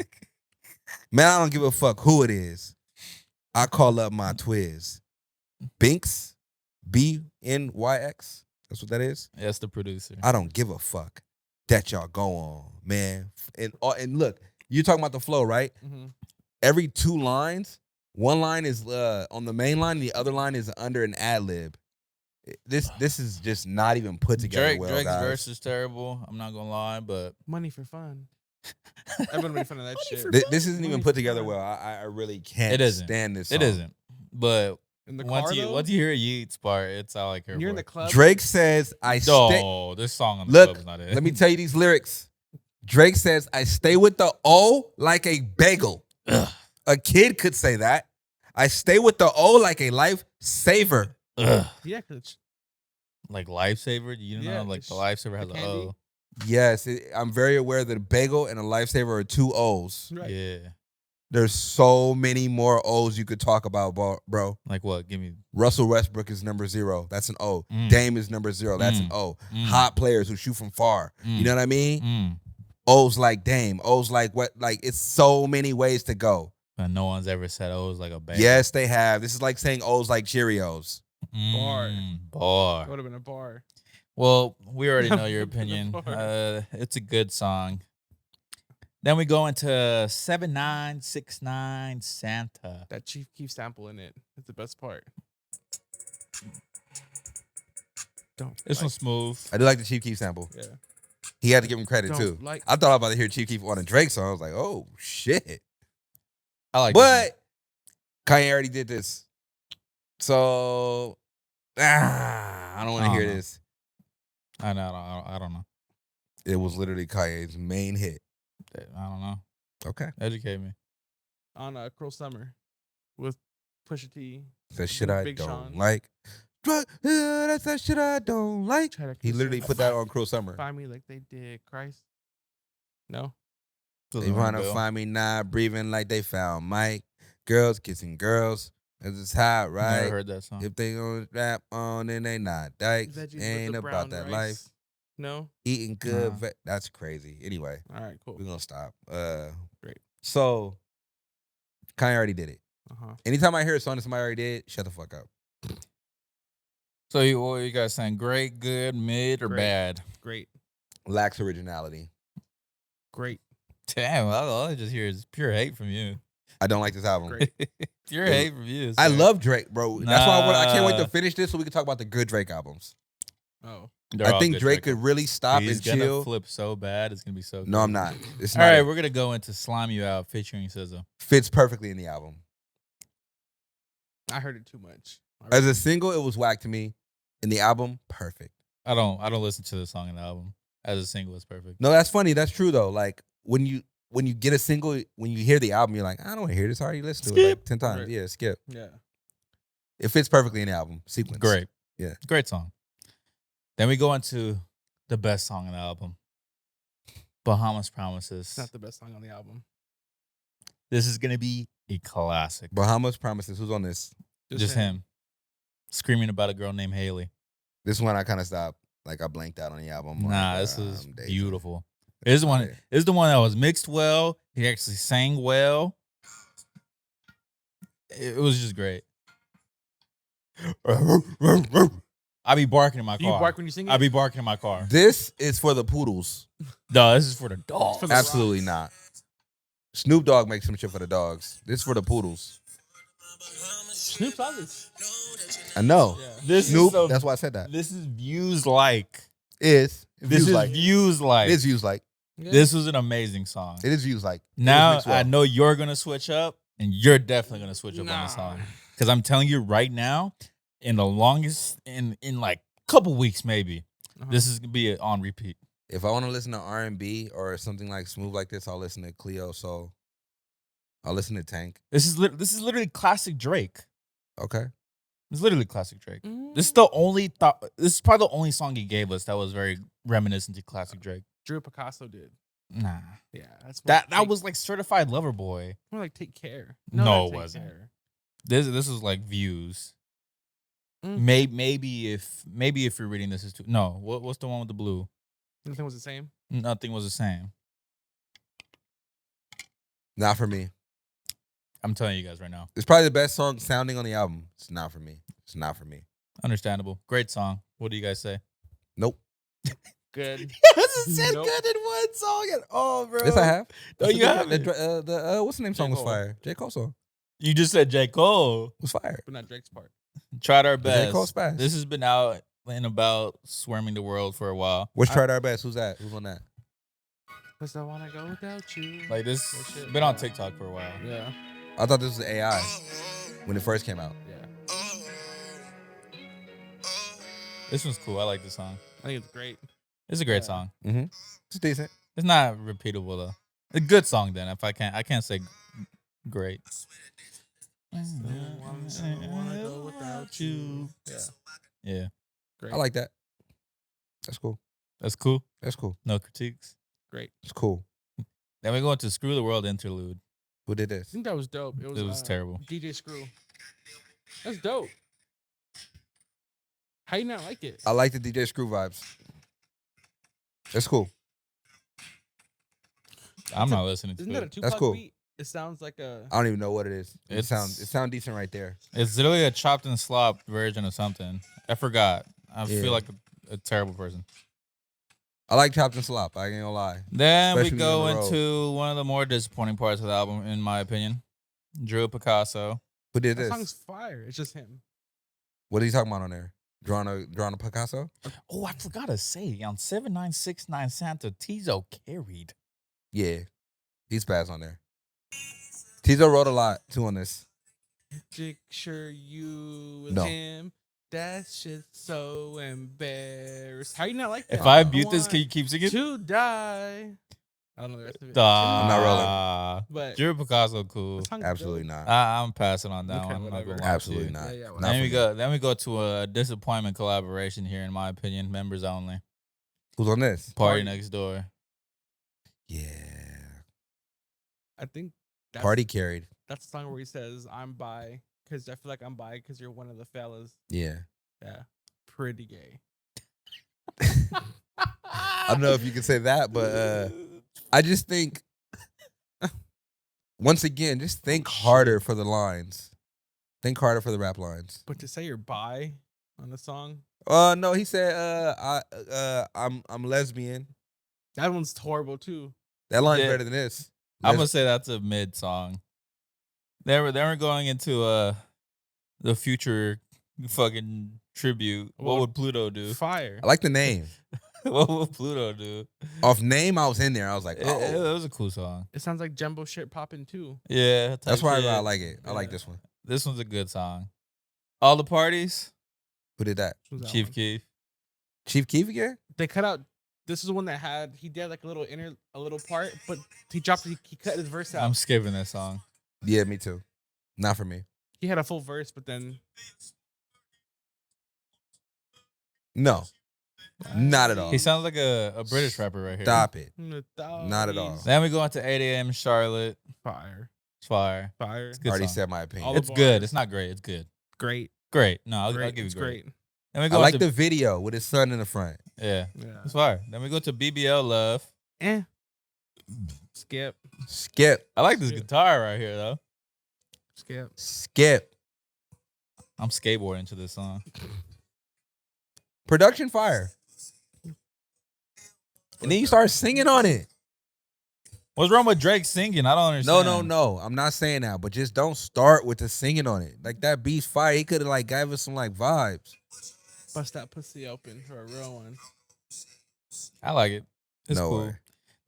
Man, I don't give a fuck who it is. I call up my Twiz. Binks, BNYX. That's what that is. That's the producer. I don't give a fuck that y'all go on, man. And look, you're talking about the flow, right? Mm-hmm. Every 2 lines, one line is on the main line, the other line is under an ad lib. This is just not even put together well, Drake's guys. verse is terrible. I'm not gonna lie, but Money for fun. Everyone made fun of that Money shit. for This isn't even Money put for together fun. well. I really can't It isn't. stand this song. it isn't. But In the once car, you though, once you hear Yeet's part, it's all I care when you're in for. the club. Drake says, I stay. No, this song on the Look, club is not it. Let me tell you these lyrics. Drake says, I stay with the O like a bagel. Ugh. A kid could say that. I stay with the O like a lifesaver. Ugh. Yeah, cause Like Lifesaver, you know, Yeah, like the it's Lifesaver has the an candy. O. Yes, I'm very aware that a bagel and a lifesaver are 2 O's. right. Yeah. There's so many more O's you could talk about, bro. Like what? Give me. Russell Westbrook is number 0. That's an O. Mm. Dame is number 0. That's an O. Mm. Hot players who shoot from far. You Mm. know what I mean? Mm. O's like Dame. O's like what? Like it's so many ways to go. But no one's ever said O's like a bang. Yes, they have. This is like saying O's like Cheerios. Bar. That would have been a bar. Well, we already know your That would've been a opinion. bar. It's a good song. Then we go into 7969 Santa. That Chief Keef sample in it. It's the best part. Don't. This like, one's smooth. I do like the Chief Keef sample. Yeah. He had to give him credit Don't too. like. I thought I was about to hear Chief Keef on a Drake song. I was like, oh shit. I like this But Kanye already did this. So I don't want to I hear don't know. this. one. I don't know. It was literally Kanye's main hit. I don't know. Okay. Educate me. On Cruel Summer with Pusha T. That shit I Big don't Sean. like. That's that shit I don't like. Try to He kiss literally me. put that on Cruel Summer. Find me like they did Christ. No. They want to find me not breathing like they found Mike. Girls kissing girls. It's just hot, Never right? heard that song. If they don't rap on, then they not dykes. Veggies with Ain't the about brown that rice. life. No. Eating good. Nah. That's crazy. Anyway, All right. Cool. we're gonna stop. Great. So Kanye already did it. Uh-huh. Anytime I hear a song that somebody already did, shut the fuck up. So what you guys saying? Great, good, mid, or Great. bad? Great. Lacks originality. Great. Damn, all I just hear is pure hate from you. I don't like this album. Great. Pure Yeah. hate from you. I sir. love Drake, bro. That's why I can't wait Nah. to finish this so we can talk about the good Drake albums. Oh. They're I all think good Drake could really stop He's and gonna chill. flip so bad. It's gonna be so. No, I'm crazy. not. It's All not. right, it. we're gonna go into "Slime You Out" featuring SZA. Fits perfectly in the album. I heard it too much. As a single, it was whack to me. In the album, perfect. I don't listen to the song in the album. As a single, it's perfect. No, that's funny. That's true though. Like when when you get a single, when you hear the album, you're like, I don't want to hear this. I already listened to it like 10 times. Right. Yeah, skip. Yeah. It fits perfectly in the album sequence. Great. Yeah. Great song. Then we go into the best song on the album, Bahamas Promises. It's not the best song on the album. This is going to be a classic. Bahamas Promises. Who's on this? Just him. Screaming about a girl named Haley. This one I kind of stopped. Like I blanked out on the album. Nah, like, this is days beautiful. This is one. This is the one that was mixed well. He actually sang well. It was just great. I be barking in my Do car. you bark when you sing it? I be barking in my car. This is for the poodles. No, this is for the dogs. For the Absolutely not. Snoop Dogg makes some shit for the dogs. This is for the poodles. Snoop's on this. I know. Yeah. This Snoop. is so, That's why I said that. This is views like. Is This views is like. views like. It is views like. Yeah. This was an amazing song. It is views like. It Now was mixed well. I know you're gonna switch up, and you're definitely gonna switch up on the song. Because I'm telling you right now, in the longest, in like couple weeks maybe, this is gonna be on repeat. If I want to listen to R&B or something like smooth like this, I'll listen to Cleo Soul. I'll listen to Tank. This is literally classic Drake. Okay. It's literally classic Drake. Mm. This is the only This is probably the only song he gave us that was very reminiscent to classic Drake. Drew Picasso did. Nah, Yeah, that's that was like Certified Lover Boy. more like Take Care. No, not it Take wasn't. Care. This was like views. Mm. Maybe if you're reading this is too. No, what's the one with the blue? Nothing was the same. Nothing was the same. Not for me. I'm telling you guys right now. It's probably the best song sounding on the album. It's not for me. It's not for me. Understandable. Great song. What do you guys say? Nope. Good. He hasn't said Nope. good in one song at all, bro. Yes, I have. No, That's you the- haven't. The what's the name J. song was Cole. fire. J. Cole song You just said J. Cole. was fire. But not Drake's part. Tried our J. best. Cole Spaz. This has been out and about swarming the world for a while. Which tried our best? Who's that? Who's on that? Cause I wanna go without you. Like this That shit, been on yeah. TikTok for a while. Yeah. I thought this was AI when it first came out. Yeah. This one's cool. I like this song. I think it's great. It's a great Yeah. song. Mm-hmm. It's decent. It's not repeatable though. A good song then. If I can't say great. Wanna go without you. Yeah. Yeah, Great. I like that. That's cool. that's cool. That's cool. No critiques. Great. It's cool. Then we go into Screw the World interlude. Who did I this? think that was dope. It was terrible. DJ Screw. That's dope. How you not like it? I like the DJ Screw vibes. That's cool. I'm not listening to Isn't that a it. Tupac cool. beat? It sounds like a. I don't even know what it is. It It's- sound decent right there. It's literally a chopped and slopped version of something. I forgot. I Yeah. feel like a terrible person. I like Chopped and Slop. I ain't gonna lie. Then we Especially go on the road. into one of the more disappointing parts of the album, in my opinion. Drew Picasso. Who did That this? song's fire. It's just him. What are you talking about on there? Drawing a Picasso? Oh, I forgot to say, on 7969 Santa, Tizo carried. Yeah. He's passed on there. Tizo wrote a lot too on this. Picture you with No. him. That shit's so embarrassed. How you not like that? If I mute this, want can you keep singing? to die. I don't know the rest of it. I'm not rolling. But Drew Picasso, cool. the song's Absolutely dope. not. I'm passing on that Okay, one. I'm not whatever. gonna lie to Absolutely you. not. Yeah, yeah, Not whatever. for me. Then we go to a disappointment collaboration here, in my opinion. Members only. Who's on this? Party Next Door. Yeah. I think that's, Party carried. that's the song where he says, I'm bi, because I feel like I'm bi because you're one of the fellas. Yeah. Yeah. Pretty gay. I don't know if you can say that, but I just think once again, just think harder for the lines. Think harder for the rap lines. But to say you're bi on the song, No, he said I'm lesbian. that one's horrible too. That line's Yeah. better than this. I'm gonna say that's a mid song. They were going into the future fucking tribute. What Well, would Pluto do? Fire. I like the name. What would Pluto do? Off name, I was in there. I was like, It oh. was a cool song. It sounds like Jumbo shit popping too. Yeah, That's type why shit. I like it. I like Yeah. this one. This one's a good song. All the parties. Who did that? Who's that Chief one? Keef. Chief Keef again? They cut out This is one that he did like a little part, but he cut his verse out. I'm skipping this song. Yeah, me too. Not for me. He had a full verse, but then No, not at all. He sounds like a British rapper right here. Stop it. Not at all. Then we go into 8 a.m. Charlotte. Fire. It's fire. Fire. It's a good Already song. said my opinion. All the It's good. bars. It's not great. It's good. Great. Great. No, I'll Great. give It's you great. great. Then we I go like into, the video with his son in the front. Yeah, Yeah. it's fire. Then we go to BBL Love. Skip. Skip. I like this Yeah. guitar right here though. Skip. I'm skateboarding to this song. Production fire. And then you start singing on it. What's wrong with Drake singing? I don't understand. No. I'm not saying that, but just don't start with the singing on it. Like that beat's fire. He could have like gave us some like vibes. Bust that pussy open for a real one. I like it. It's No cool. way.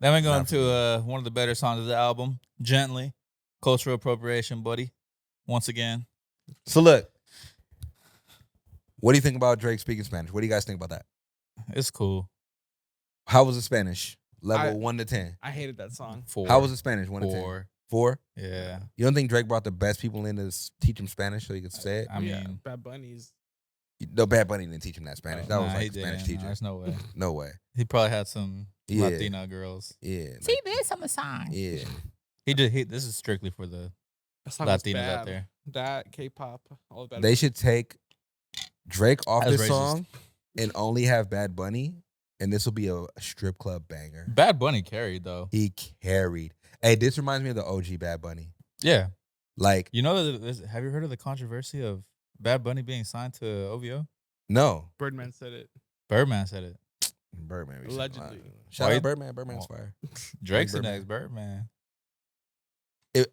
Then we go Not for into one of the better songs of the album, Gently. Cultural appropriation, buddy. Once again. So look, what do you think about Drake speaking Spanish? What do you guys think about that? It's cool. How was the Spanish? Level 1 to 10. I hated that song. 4. How was the Spanish? 1 to 10. 4. 4? Yeah. You don't think Drake brought the best people in to teach him Spanish so he could say it? I mean, Bad Bunny's. No, Bad Bunny didn't teach him that Spanish. That was nah, like he the Spanish didn't. teacher. There's no way. No way. He probably had some Yeah. Latina girls. Yeah. See this on the song. Yeah. This is strictly for the That song was Latinos bad. out there. That K-pop, all the bad. They should take Drake off That's this racist. song and only have Bad Bunny, and this will be a strip club banger. Bad Bunny carried though. He carried. Hey, this reminds me of the OG Bad Bunny. Yeah. Like, You know, have you heard of the controversy of Bad Bunny being signed to OVO? no. Birdman said it. Birdman said it. Birdman. we should Allegedly. lie. Shout Why- out Birdman. Birdman's fire. Drake's the Birdman. next Birdman.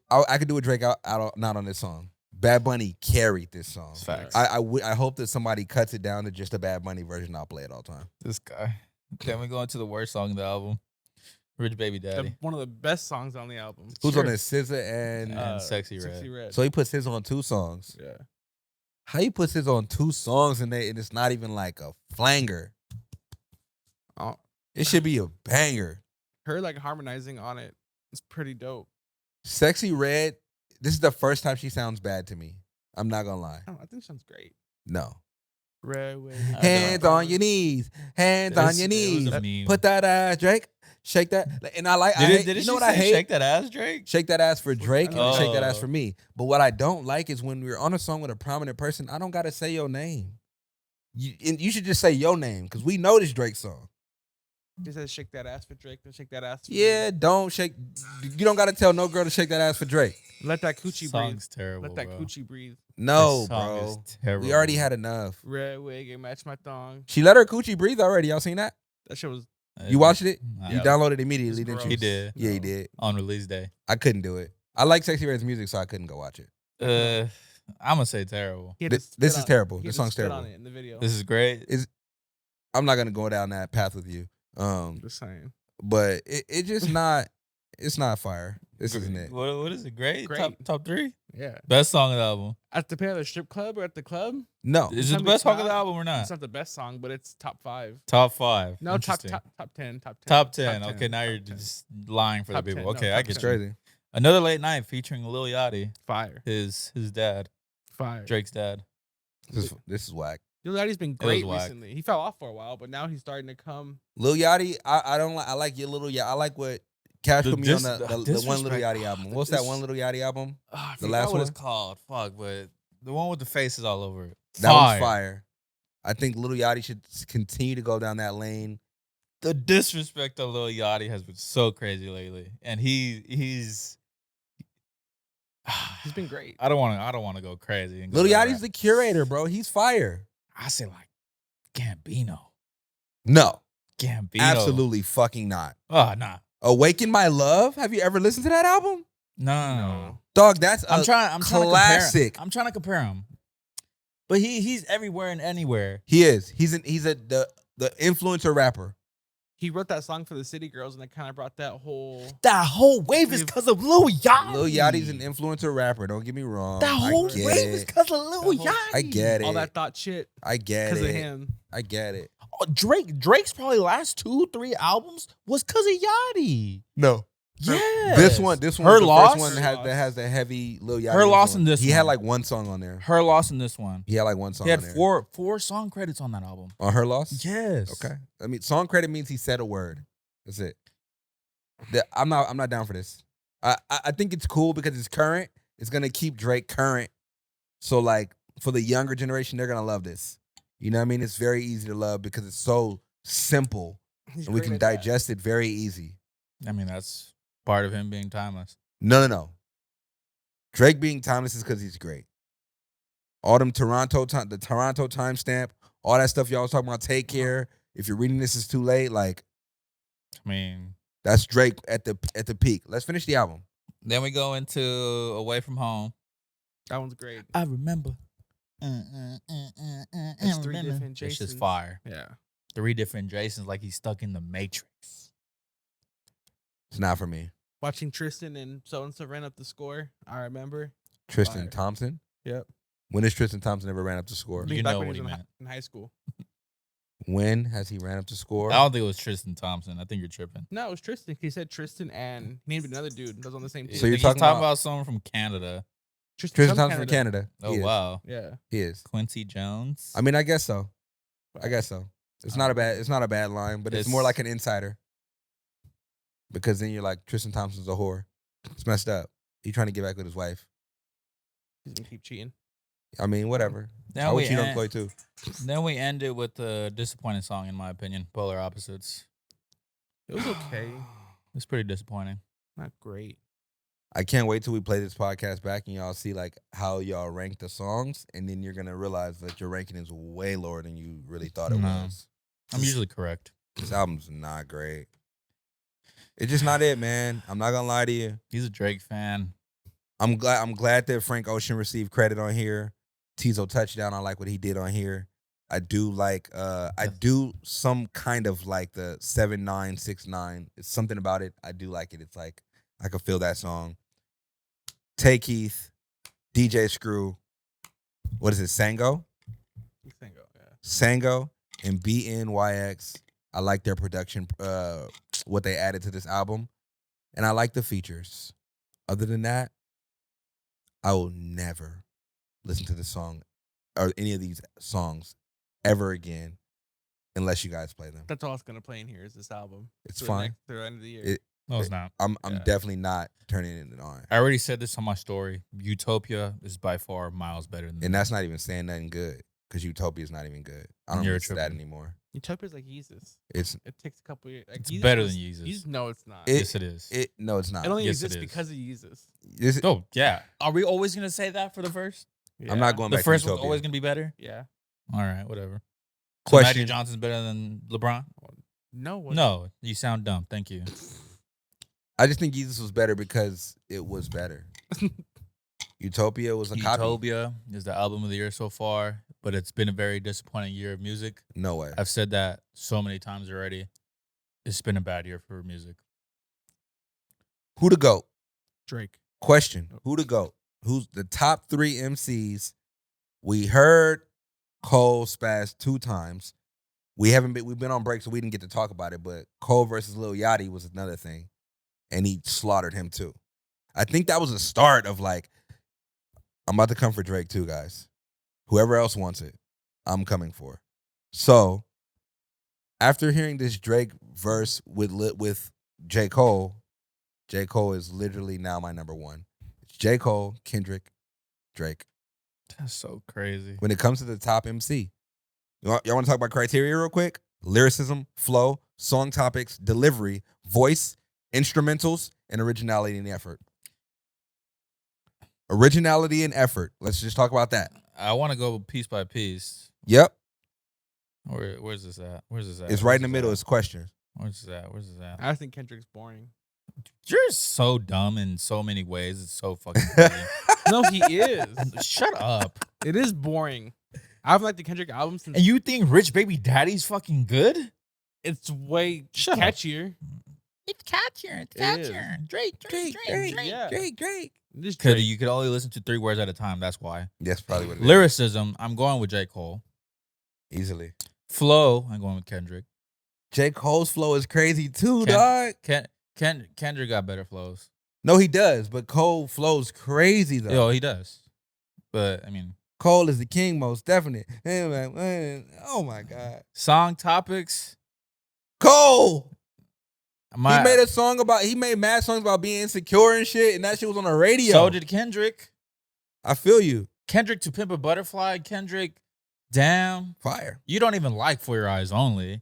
I could do a Drake out not on this song. Bad Bunny carried this song. It's facts. I hope that somebody cuts it down to just a Bad Bunny version. I'll play it all the time. This guy. Then we go into the worst song of the album, Rich Baby Daddy. One of the best songs on the album. Who's Sure. on this? SZA and And Sexy Red. so he puts his on 2 songs. Yeah. How you put his on 2 songs and it's not even like a flanger? Oh, It should be a banger. her like harmonizing on it. It's pretty dope. Sexy Red. This is the first time she sounds bad to me. I'm not gonna lie. I think it sounds great. No. Red way. Hands on your knees. Hands on your It knees. was a meme. Put that ass, Drake. Shake that. And I like. Did you it know what I hate? Shake that ass, Drake? Shake that ass for Drake and shake that ass Oh. for me. But what I don't like is when we're on a song with a prominent person, I don't gotta say your name. You should just say your name because we know this Drake song. He says shake that ass for Drake. Then shake that ass for Yeah, don't shake. You don't gotta tell no girl to shake that ass for Drake. me. Let that coochie breathe. Song's terrible. Let that bro. coochie breathe. No, This song bro. is terrible. We already had enough. Red wig and match my thong. She let her coochie breathe already. Y'all seen that? That shit was You watched it? Nah, You downloaded it immediately, It's didn't gross. you? He did Yeah, he No. did. on release day. I couldn't do it. I like Sexy Red's music, so I couldn't go watch it. I'm gonna say terrible. he had to This spit is on- terrible. he This had to song's spit terrible. on it in the video. This is great. I'm not gonna go down that path with you. Just saying. But it just not. It's not fire. This isn't it. What is it? Great. Great. Top 3. Yeah. Best song of the album. At the pair of the strip club or at the club? No. Is it Tell the me best it's song of the not. album or not? It's not the best song, but it's top 5. Top 5. No, top Interesting. 10. Top 10. Top 10. Okay, now top you're 10. just lying for Top the people. 10, no, Okay, top I It's get 10. you. crazy. Another Late Night featuring Lil Yachty, Fire. his dad, Fire. Drake's dad. This is whack. Lil Yachty's been was great whack. recently. He fell off for a while, but now he's starting to come. Lil Yachty, I don't like. I like your Little Yachty. I like what Cash The put me on dis- the one disrespect- Little Yachty album. the What's that dis- one Little Yachty album? I The forgot last what one? it's called. Fuck, but the one with the faces all over it. That was fire. I think Little Yachty should continue to go down that lane. The disrespect of Lil Yachty has been so crazy lately, and he's. He's been great. I don't want to go crazy. And go Little that Yachty's route. the curator, bro. He's fire. I say like Gambino. No, Gambino. absolutely fucking not. Oh nah. Awaken My Love. Have you ever listened to that album? No. Dog, that's I'm a trying classic. I'm trying to compare him. But he's everywhere and anywhere. He is. He's the influencer rapper. He wrote that song for the City Girls, and it kind of brought that whole. That whole wave is because of Lil Yachty. Lil Yachty's an influencer rapper. Don't get me wrong. That whole I get wave is it. because of Lil That whole- Yachty. I get it. All that thought shit I get because it. of him. I get it. Drake's probably last 2-3 albums was because of Yachty. No. Yeah. This one, Her the Loss? first one that has the heavy Lil Yachty. Her Loss influence. in this He had one. like one song on there. Her Loss in this one. He had like one song He had on there. four song credits on that album. On Her Loss? Yes. Okay. I mean, song credit means he said a word. That's it. I'm not down for this. I think it's cool because it's current. It's gonna keep Drake current. So like for the younger generation, they're gonna love this. You know what I mean? It's very easy to love because it's so simple He's and we great can at that. digest it very easy. I mean, that's part of him being timeless. No. Drake being timeless is because he's great. All them the Toronto timestamp, all that stuff y'all was talking about. Take care. If you're reading this, it's too late. Like I mean, that's Drake at the peak. Let's finish the album. then we go into Away From Home. That one's great. I remember. It's 3 different It's just Jasons. fire. Yeah. 3 different Jasons, like he's stuck in the Matrix. It's not for me. Watching Tristan and so-and-so ran up the score. I remember. Tristan Fire. Thompson. Yep. When has Tristan Thompson ever ran up the score? I think You back know when what he he was meant. in high school. When has he ran up the score? I don't think it was Tristan Thompson. I think you're tripping. No, it was Tristan. He said Tristan and he named another dude that was on the same team. So you're He's talking about- someone from Canada. Tristan from Thompson from Canada. Oh He is. wow, Yeah. He is. Quincy Jones. I mean, I guess so. It's not a bad line, but it's more It's- like an insider. Because then you're like, Tristan Thompson's a whore. It's messed up. He trying to get back with his wife. He's gonna keep cheating. I mean, whatever. Then I would we cheat on end- Chloe too. Then we end it with a disappointing song, in my opinion. Polar Opposites. It was okay. It's pretty disappointing. Not great. I can't wait till we play this podcast back and y'all see like how y'all rank the songs, and then you're gonna realize that your ranking is way lower than you really thought it No. was. I'm usually correct. This album's not great. It's just not it, man. I'm not gonna lie to you. He's a Drake fan. I'm glad that Frank Ocean received credit on here. Tizo Touchdown, I like what he did on here. I do like I do some kind of like the 7-9-6-9. It's something about it. I do like it. It's like I can feel that song. Tay Keith, DJ Screw. What is it? Sango? Sango, yeah. Sango and BNYX. I like their production, what they added to this album. And I like the features. Other than that, I will never listen to this song or any of these songs ever again unless you guys play them. That's all it's gonna play in here is this album. It's through fine. Through the end of the year. No, it's not. I'm Yeah. definitely not turning it on. I already said this on my story. Utopia is by far miles better than And that's not even saying nothing good because Utopia is not even good. I don't You're listen to that tripping. anymore. Utopia's like Yeezus. It's It takes a couple years. Like, It's better than Yeezus. Yeezus. No, it's not. Yes, it is. no, it's not. It only Yes, it exists is. because of Yeezus. Oh yeah. Are we always gonna say that for the first? Yeah. I'm not going The back first to one's Utopia. always gonna be better. Yeah. All right, whatever. So Question. Magic Johnson's better than LeBron? No. What? No, you sound dumb. Thank you. I just think Jesus was better because it was better. Utopia was a copy. Utopia is the album of the year so far, but it's been a very disappointing year of music. No way. I've said that so many times already. It's been a bad year for music. Who to GOAT? Drake. Question. Who to GOAT? Who's the top 3 MCs? We heard Cole spaz 2 times. We've been on break, so we didn't get to talk about it, but Cole versus Lil Yachty was another thing. And he slaughtered him too. I think that was the start of like, I'm about to come for Drake too, guys. Whoever else wants it, I'm coming for. So, after hearing this Drake verse with J. Cole is literally now my number 1. It's J. Cole, Kendrick, Drake. That's so crazy. When it comes to the top MC, y'all want to talk about criteria real quick? Lyricism, flow, song topics, delivery, voice, instrumentals, and originality and effort. Originality and effort. Let's just talk about that. I want to go piece by piece. Yep. Where's this at? It's right in the middle. It's questions. Where's this at? I think Kendrick's boring. You're so dumb in so many ways. It's so fucking funny. No, he is. Shut up. It is boring. I've liked the Kendrick album since And you think Rich Baby Daddy's fucking good? it's way Shut up. catchier. It's catchier. It's It is. catchier. Drake. Yeah. Drake. This Cause Drake. you could only listen to 3 words at a time. That's why. That's probably what it is. Lyricism. I'm going with J. Cole. Easily. Flow, I'm going with Kendrick. J. Cole's flow is crazy too, Ken- dog. Kendrick got better flows. No, he does, but Cole flows crazy though. Yo, he does. But I mean, Cole is the king, most definite. Oh my god, song topics. Cole. He My, made mad songs about being insecure and shit, and that shit was on the radio. So did Kendrick. I feel you. Kendrick to Pimp a Butterfly. Kendrick, damn. Fire. You don't even like For Your Eyes Only.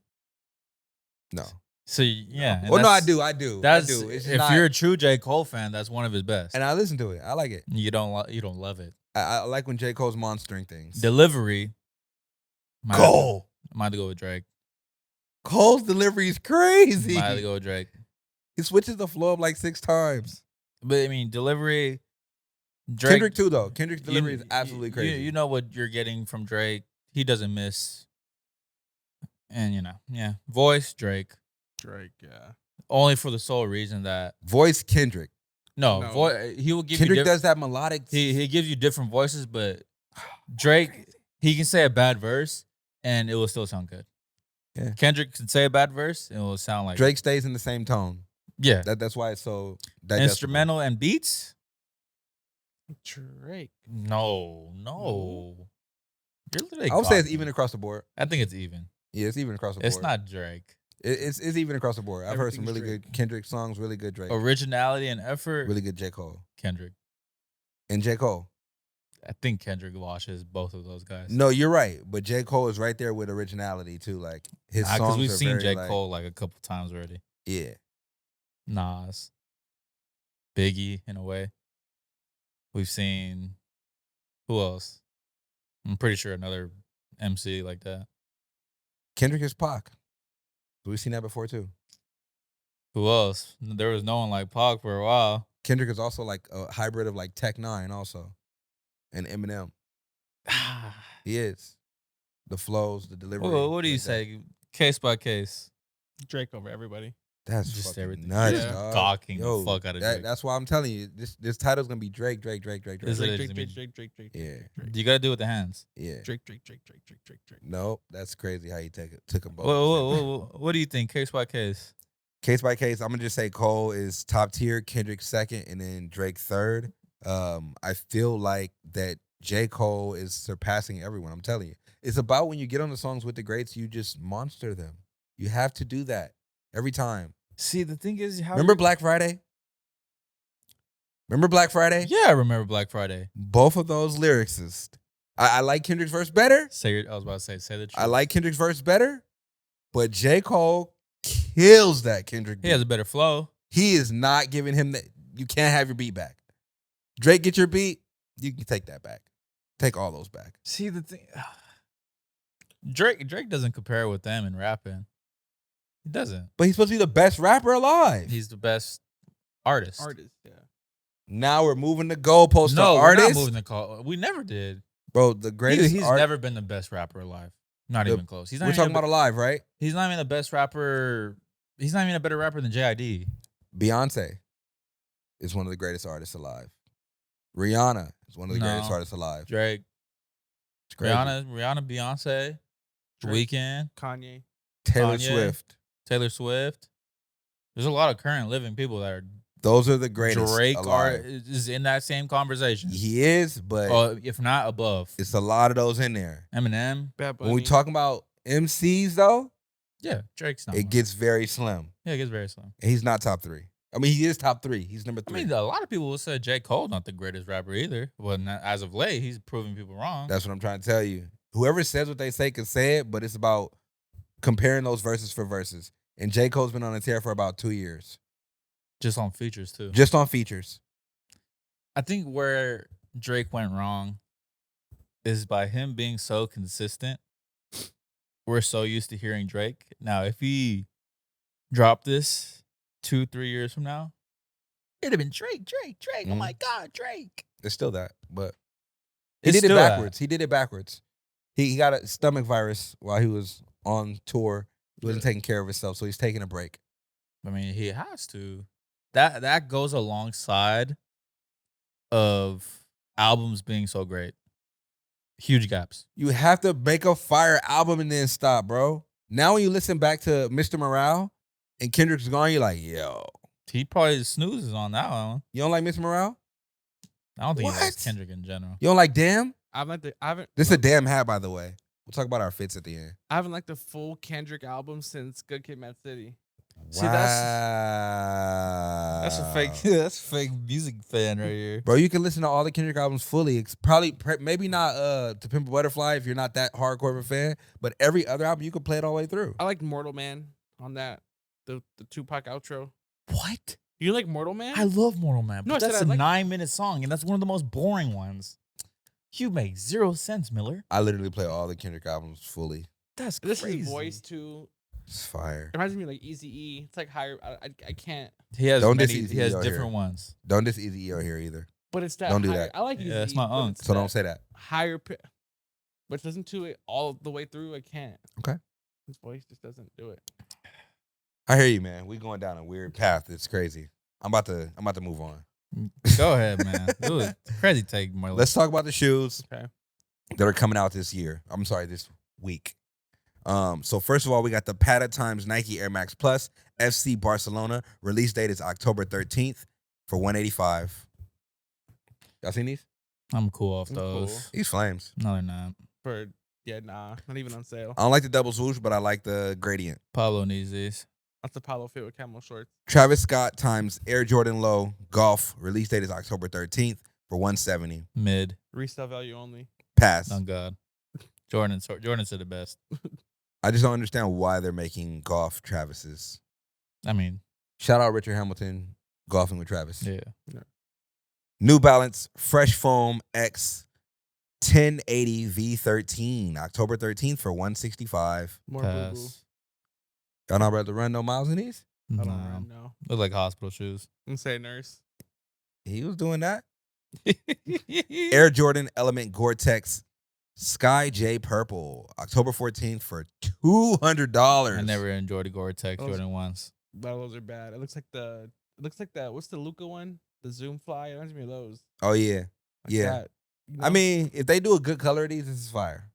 No. So yeah. Well, no, I do. I do. That's It's if not, you're a true J. Cole fan, that's one of his best. and I listen to it. I like it. You don't love it. I like when J. Cole's monstering things. Delivery. Cole. Might have to go with Drake. Cole's delivery is crazy. Might have to go with Drake. He switches the flow up like 6 times. But I mean, delivery. Drake, Kendrick too, though. Kendrick's delivery is absolutely crazy. You know what you're getting from Drake. He doesn't miss. And yeah, voice Drake. Drake, yeah. Only for the sole reason that Voice Kendrick. no. No. He will give Kendrick you. does that melodic. He gives you different voices, but Drake, he can say a bad verse and it will still sound good. Yeah. Kendrick can say a bad verse and it will sound like Drake stays in the same tone. Yeah. That's why it's so digestible. Instrumental and beats. Drake. No. You're literally I would say it's gawking. even across the board. I think it's even. Yeah, it's even across the board. It's not Drake. It's even across the board. I've heard some Everything's really Drake. good Kendrick songs, really good Drake, Originality and effort. really good J. Cole. Kendrick. And J. Cole. I think Kendrick washes both of those guys. No, you're right. But J. Cole is right there with originality too. Like his songs because we've are seen very, J. like, Cole like a couple times already. Yeah. Nas, Biggie, in a way. We've seen who else? I'm pretty sure another MC like that. Kendrick is Pac. We've seen that before too. Who else? There was no one like Pac for a while. Kendrick is also like a hybrid of like Tech Nine also, and Eminem. He is. The flows, the delivery. What do you like that. say? Case by case. Drake over everybody. That's Just fucking everything. nuts, Yeah. dog. Gawking the fuck out of Drake. That's why I'm telling you, this title's gonna be Drake. Is it- Drake, I Drake, mean- Drake. Yeah. You gotta do it with the hands. Yeah. Drake. Nope, that's crazy how you took them both. What do you think? Case by case. Case by case, I'm gonna just say Cole is top tier, Kendrick second, and then Drake third. I feel like that J. Cole is surpassing everyone. I'm telling you, it's about when you get on the songs with the greats, you just monster them. You have to do that every time. See, the thing is, how Remember Black Friday? Yeah, I remember Black Friday. Both of those lyricists. I like Kendrick's verse better. I was about to say the truth. I like Kendrick's verse better, but J. Cole kills that Kendrick He beat. has a better flow. He is not giving him that. You can't have your beat back. Drake, get your beat. You can take that back. Take all those back. See, the thing, Drake doesn't compare with them in rapping. He doesn't. But he's supposed to be the best rapper alive. He's the best artist. Yeah. Now we're moving the goalpost to No, we're artists. not moving the call. We never did. Bro, the greatest He's never been the best rapper alive. Not The- even close. He's not We're even talking about alive, right? He's not even the best rapper. He's not even a better rapper than JID. Beyonce is one of the greatest artists alive. Rihanna is one of the greatest No. artists alive. Drake, It's crazy. Rihanna, Beyonce, Drake. Weeknd, Kanye. Taylor Kanye. Swift. Taylor Swift. There's a lot of current living people that are Those are the greatest Drake alive. is in that same conversation. He is, but If not above. it's a lot of those in there. Eminem. Bad Bunny. When we talking about MCs, though, Yeah, Drake's not. it one. gets very slim. Yeah, it gets very slim. And he's not top 3. I mean, he is top 3. He's number 3. I mean, a lot of people will say J. Cole not the greatest rapper either. Well, not, as of late, he's proving people wrong. That's what I'm trying to tell you. Whoever says what they say can say it, but it's about comparing those verses for verses. And J. Cole's been on a tear for about 2 years. Just on features too. Just on features. I think where Drake went wrong is by him being so consistent. We're so used to hearing Drake. Now, if he dropped this 2-3 years from now, it'd have been Drake. Oh my God, Drake. It's still that, but he It's did it still that. backwards. He did it backwards. He got a stomach virus while he was on tour. He wasn't taking care of himself, so he's taking a break. I mean, he has to. That goes alongside of albums being so great. Huge gaps. You have to make a fire album and then stop, bro. Now when you listen back to Mr. Morale and Kendrick's Gone, you're like, yo. He probably snoozes on that one. You don't like Mr. Morale? I don't think he likes What? Kendrick in general. You don't like Damn? I haven't. This is a damn hat, by the way. We'll talk about our fits at the end. I haven't liked the full Kendrick album since Good Kid, Mad City. See, that's a fake. That's a fake music fan right here. Bro, you can listen to all the Kendrick albums fully. It's probably maybe not To Pimp a Butterfly if you're not that hardcore of a fan, but every other album you can play it all the way through. I like Mortal Man on that. The Tupac outro. What? You like Mortal Man? I love Mortal Man, No, but I said that's I a like- 9-minute song, and that's one of the most boring ones. You make zero sense, Miller. I literally play all the Kendrick albums fully. That's This crazy. is voice too. It's fire. It reminds me of like Easy E. It's like higher. I can't. He has Don't many, diss he has Eazy-E out different here. ones. Don't diss Easy on here either. But it's that. Don't do higher, that. I like Easy. Yeah, it's my uncle. So don't say that. Higher pitch. But listen to it all the way through. I can't. Okay. His voice just doesn't do it. I hear you, man. We going down a weird path. It's crazy. I'm about to move on. Go ahead, man. It was a crazy take, Miller. Let's talk about the shoes Okay. that are coming out this year. I'm sorry, this week. So first of all, we got the Pata Times Nike Air Max Plus FC Barcelona. Release date is October 13th for $185. Y'all seen these? I'm cool off I'm those. cool. These flames. No, they're not. Not even on sale. I don't like the double swoosh, but I like the gradient. Pablo needs these. That's the Palo fit with camel shorts. Travis Scott times Air Jordan Low Golf. Release date is October 13th for $170. Mid. Resale value only. Pass. On God. Jordan said the best. I just don't understand why they're making golf Travis's. I mean, Shout out Richard Hamilton golfing with Travis. yeah. New Balance Fresh Foam X 1080 V13, October 13th for $165. More boo boo. Pass. Y'all not about to run no miles in these? I don't Nah. know. Look like hospital shoes. I'm saying nurse. He was doing that. Air Jordan Element Gore-Tex Sky J Purple, October 14th for $200. I never enjoyed the Gore-Tex Those- Jordan once. Those are bad. It looks like that. What's the Luca one? The Zoom Fly. It reminds me of those. Oh yeah, Like yeah. that, you I know? mean, if they do a good color of these, this is fire.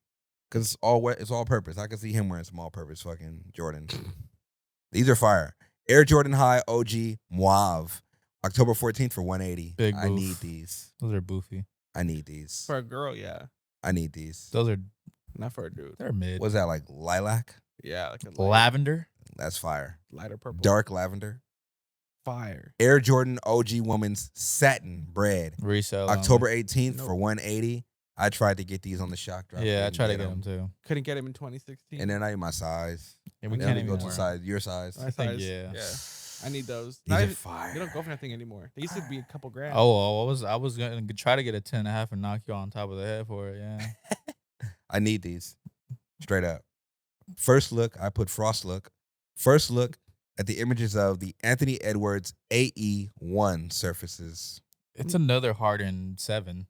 Cause it's all purpose. I can see him wearing some all purpose fucking Jordans. These are fire. Air Jordan High OG Mauve, October 14th for $180. Big I boof. need these. Those are boofy. I need these. for a girl, yeah, I need these. Those are not for a dude. they're mid. What's that, like lilac? Yeah, like a Lavender. That's fire. lighter purple. Dark lavender. fire. Air Jordan OG Woman's Satin Bread, Resale. October 18th Nope. for $180. I tried to get these on the shock drop. Yeah, I Couldn't tried to get them too. Couldn't get him in 2016. And they're not even my size. Yeah, we They can't only even go to wear 'em. size, your size. My I think, size. yeah. I need those. These Not are even- fire. They don't go for nothing anymore. They used to be a couple grand. Oh, I was gonna try to get a 10.5 and knock you on top of the head for it. Yeah. I need these. Straight up. First look, I put Frost look. First look at the images of the Anthony Edwards AE1 surfaces. It's another Harden 7.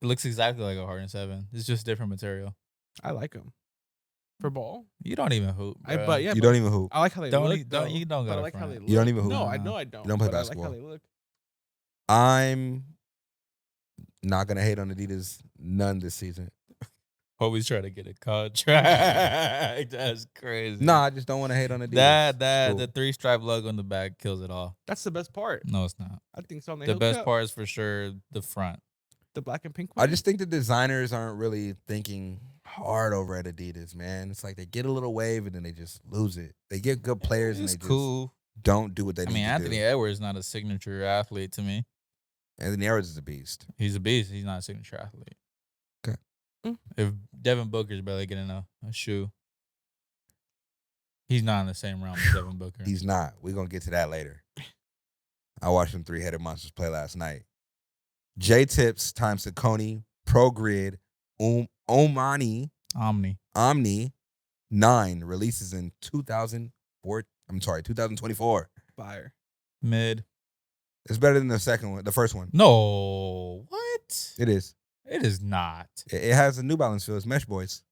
It looks exactly like a Harden 7. It's just different material. I like them for ball. You don't even hoop. Bruh. But yeah, You but don't even hoop. I like how they Don't look. you- don't- though. you don't But I gotta like how they front. look. You don't even hoop. No, I Nah. know I don't. You don't play but basketball. I like how they look. I'm not going to hate on Adidas none this season. Always try to get a contract. That's crazy. No, I just don't want to hate on Adidas. That Cool. the 3-stripe logo on the back kills it all. That's the best part. No, it's not. I think so. The best part is for sure the front. the black and pink. I one? just think the designers aren't really thinking hard over at Adidas, man. It's like they get a little wave and then they just lose it. They get good players and It's they just cool. don't do what they I need mean, to Anthony do. Edwards is not a signature athlete to me. Anthony Edwards is a beast. He's a beast. He's not a signature athlete. Okay. If Devin Booker's barely getting a shoe, he's not in the same realm as Devin Booker. He's not. We're going to get to that later. I watched them three-headed monsters play last night. J-Tips times Saucony Pro Grid Omni Omni. 9 releases in 2024. fire. Mid. It's better than the first one. No. What? It is. It is not. It has a New Balance feel. It's Mesh Boys.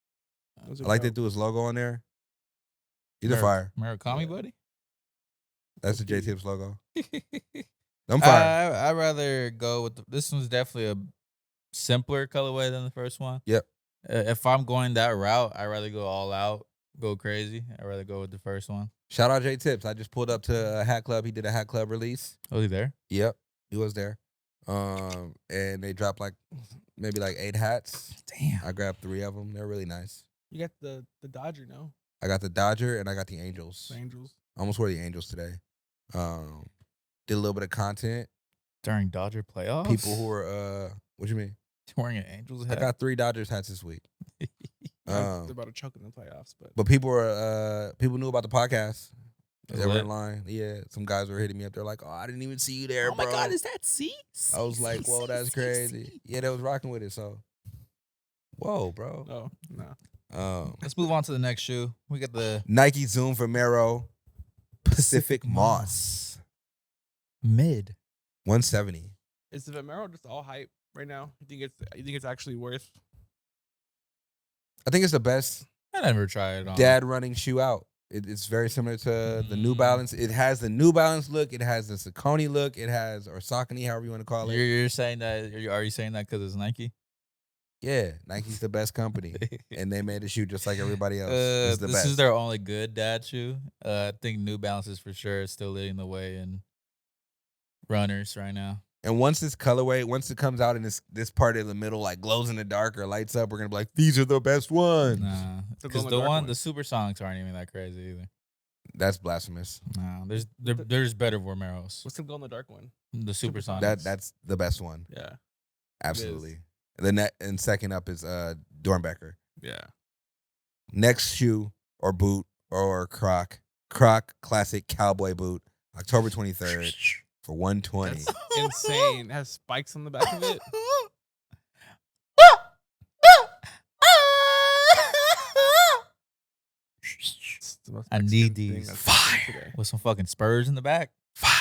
Those I are like they dope. threw his logo on there. These are fire. Murakami, Yeah. buddy? That's the J-Tips logo. I'm fire. I'd rather go with this one's definitely simpler colorway than the first one. Yep. If I'm going that route, I'd rather go all out, go crazy. I'd rather go with the first one. Shout out J Tips. I just pulled up to a Hat Club. He did a Hat Club release. Was he there? Yep, he was there. And they dropped like maybe like 8 hats. Damn. I grabbed 3 of them. They're really nice. You got the Dodger, no? I got the Dodger and I got the Angels. The Angels. I almost wore the Angels today. Did a little bit of content. During Dodger playoffs? People who were what you mean? Wearing an Angels I hat? got 3 Dodgers hats this week. They're about to choke in the playoffs, But people were people knew about the podcast. They were Lit. in line. Yeah, some guys were hitting me up. They're like, "Oh, I didn't even see you there, Oh my bro." God, is that C? I was like, "Whoa, that's crazy." Yeah, they was rocking with it. So, whoa, bro. Oh, no. Let's move on to the next shoe. We got the Nike Zoom Vomero Pacific Moss mid. 170. Is the Vomero just all hype right now? You think it's actually worth? I think it's the best I never tried it on. dad running shoe out. It's very similar to the New Balance. It has the New Balance look. It has the Saucony look. It has, or Saucony, however you want to call it. You're saying that? Are you saying that because it's Nike? Yeah, Nike's the best company, and they made a shoe just like everybody else. It's the this best. is their only good dad shoe. I think New Balance is for sure still leading the way in runners right now. And once this colorway, once it comes out in this part of the middle, like glows in the dark or lights up, we're gonna be like, these are the best ones. Nah, The because glow-in-the-dark the Supersonics aren't even that crazy either. That's blasphemous. No, there's better Vomeros. What's the glow in the dark one? The Supersonics. That's the best one. Yeah, Absolutely. The net and second up is Dornbecker. yeah. Next shoe or boot or Croc Classic Cowboy Boot, October 23rd for 120. That's insane. It has spikes on the back of it. It's the most I Mexican need thing these. I've Fire. seen today. With some fucking spurs in the back. Fire.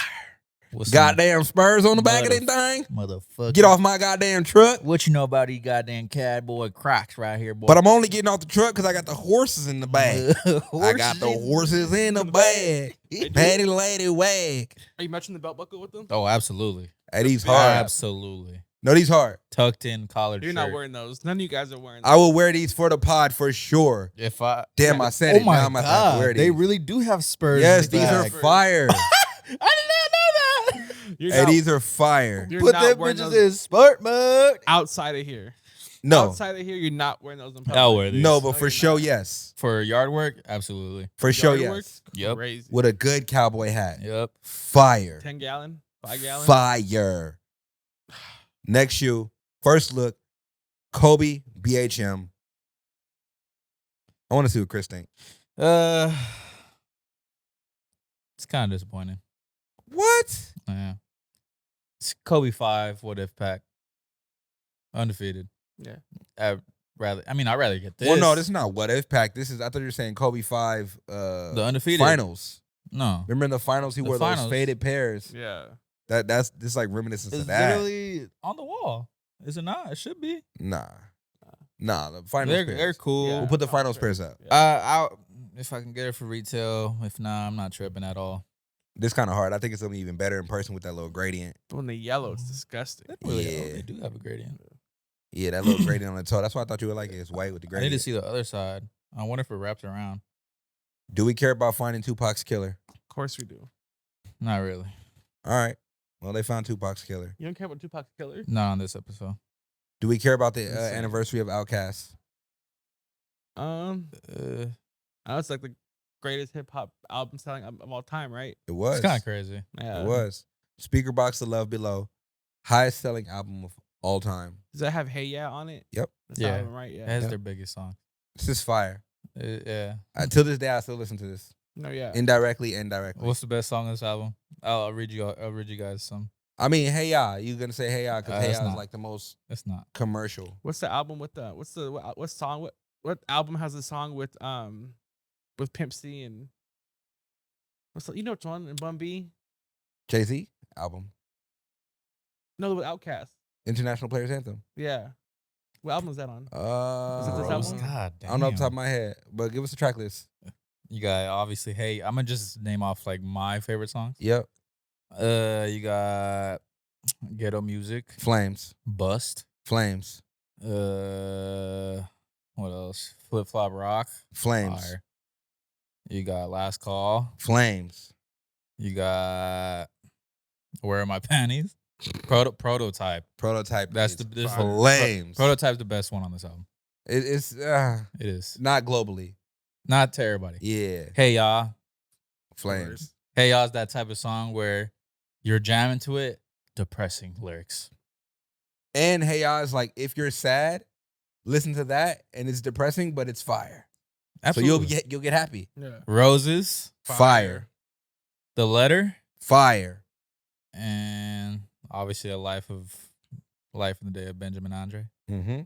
With some Goddamn Spurs on the back of that thing. motherfucker. Get off my goddamn truck. What you know about these goddamn cowboy Crocs right here, boy? But I'm only getting off the truck because I got the horses in the bag. I got the horses in the bag. Patty lady wag. Are you matching the belt buckle with them? Oh, absolutely. Hey, these hard. Absolutely. No, these hard. Tucked in collared You're shirt. not wearing those. None of you guys are wearing those. I will wear these for the pod for sure. If I Damn, I said it. Now I'm about to have to wear these. they really do have spurs. Yes, in the these are back. fire. I did not know that. You're Hey, not, these are fire. you're Put not them wearing bitches those in sport mode. outside of here. No, Outside of here, you're not wearing those in public. I'll wear these. no, but No, for you're show, not. yes. For yard work, absolutely. For show, Yard work? yes. Yep. Crazy. With a good cowboy hat. Yep. Fire. 10 gallon? 5 gallon? Fire. Next shoe. First look. Kobe BHM. I want to see what Chris think. It's kind of disappointing. What? Yeah. It's Kobe 5. What if pack? Undefeated. Yeah. I'd rather get this. Well, no, this is not what if pack. This is, I thought you were saying Kobe 5 the undefeated finals. No. Remember in the finals he The wore finals. those faded pairs. Yeah. That's this like reminiscence It's of that. literally on the wall. Is it not? It should be. Nah, the finals. They're pairs. cool. Yeah. We'll put the finals pairs up. Yeah. If I can get it for retail. If not, I'm not tripping at all. This kind of hard. I think it's gonna be even better in person with that little gradient. But when they yellow, it's disgusting. Yeah. They do have a gradient. Yeah, that little gradient on the toe. That's why I thought you would like it. It's white with the I gradient. need to see the other side. I wonder if it wraps around. Do we care about finding Tupac's killer? Of course we do. Not really. All right. Well, they found Tupac's killer. You don't care about Tupac's killer? Not on this episode. Do we care about the Insane. anniversary of Outkast? Uh, It's like the greatest hip hop album selling of all time, right? It was. it's kind of crazy. Yeah. It was. Speaker Box, The Love Below, highest selling album of all time. Does that have Hey Yeah on it? Yep. That's Yeah. the album, right? It Yeah. has Yeah. their biggest song. This is fire. Yeah. Till this day, I still listen to this No, yeah. indirectly. What's the best song on this album? I'll read you guys some. I mean, Hey Ya. You gonna say Hey Ya because Hey it's Ya is not. like the most It's not. commercial. What's the album with the what song what album has a song with Pimp C and what's the, you know which one and Bun B? Jay-Z album, No, with Outkast. International Players Anthem. Yeah. What album is that on? Is it this album? God I don't know off the top of damn. my head, but give us a track list. You got obviously. Hey, I'm gonna just name off like my favorite songs. Yep. You got Ghetto Music, Flames. Bust, Flames. What else? Flip Flop Rock. Flames. Fire. You got Last Call. Flames. You got Where Are My Panties? Prototype. Prototype. That's is the Flames. Prototype's the best one on this album. It's It is. not globally. Not to everybody. Yeah. Hey y'all. Flames. Hey y'all is that type of song where you're jamming to it. Depressing lyrics. And Hey Ya is like, if you're sad, listen to that, and it's depressing, but it's fire. Absolutely. So you'll get happy. Yeah. Roses. Fire. The Letter. Fire. And obviously Life in the Day of Benjamin Andre. Mm-hmm.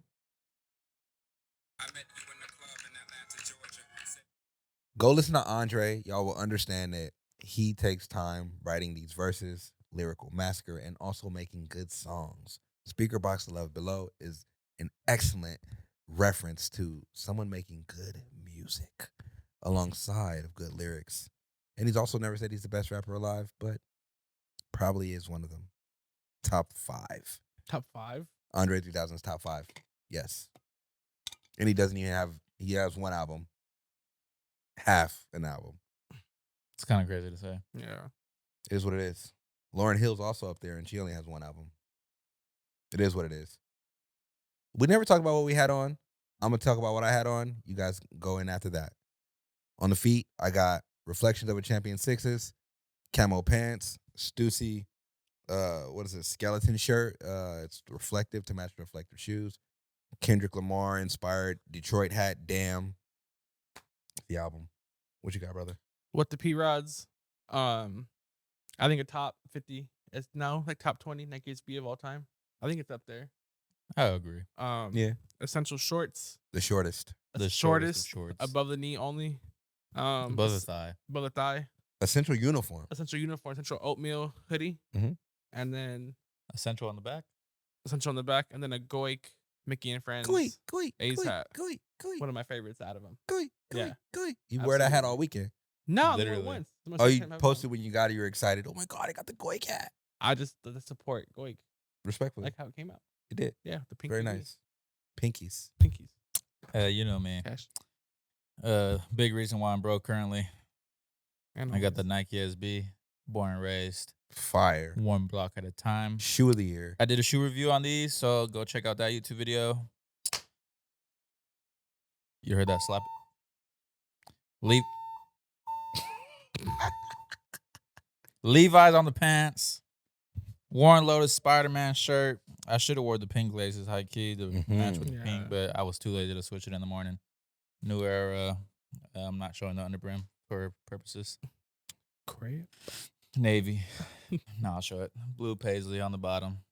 Go listen to Andre. Y'all will understand that he takes time writing these verses, lyrical massacre, and also making good songs. Speaker Box of Love Below is an excellent reference to someone making good music alongside of good lyrics. And he's also never said he's the best rapper alive, but probably is one of them. Top 5. Top 5? Andre 3000's top 5. Yes. And he doesn't even have, he has one album. Half an album. It's kind of crazy to say. Yeah. It is what it is. Lauryn Hill's also up there, and she only has one album. It is what it is. We never talked about what we had on. I'm going to talk about what I had on. You guys go in after that. On the feet, I got Reflections of a Champion 6s, camo pants, Stussy, what is it, skeleton shirt. It's reflective to match the reflective shoes. Kendrick Lamar inspired Detroit hat, damn. The album. What you got, brother? What the P-Rods? I think a top 50 is now like top 20 Nike SB of all time. I think it's up there. I agree. Yeah. Essential shorts. The shortest. The shortest of shorts. above the knee only. Above the thigh. Above the thigh. Essential uniform. Essential uniform. Essential oatmeal hoodie. Mhm. And then Essential on the back. essential on the back. And then a Goik Mickey and Friends. A's hat. One of my favorites out of them. Yeah. You wear that hat Absolutely. all weekend. No, I Literally. wore it once. It's my Oh, second you time having posted one. when you got it, you were excited. Oh my God, I got the Goik hat. I just the support Goik. Respectfully. Like how it came out. You did. Yeah, the pink. Very nice. Pinkies. Pinkies. You know me. Cash. Big reason why I'm broke currently. And I got the Nike SB. Born and raised. Fire. One block at a time. Shoe of the year. I did a shoe review on these, so go check out that YouTube video. You heard that slap? Levi's on the pants. Warren Lotus Spider-Man shirt. I should have wore the pink laces, high key, to match with the Yeah. pink, but I was too lazy to switch it in the morning. New era. I'm not showing the underbrim for purposes. Great. Navy. No, I'll show it. Blue paisley on the bottom.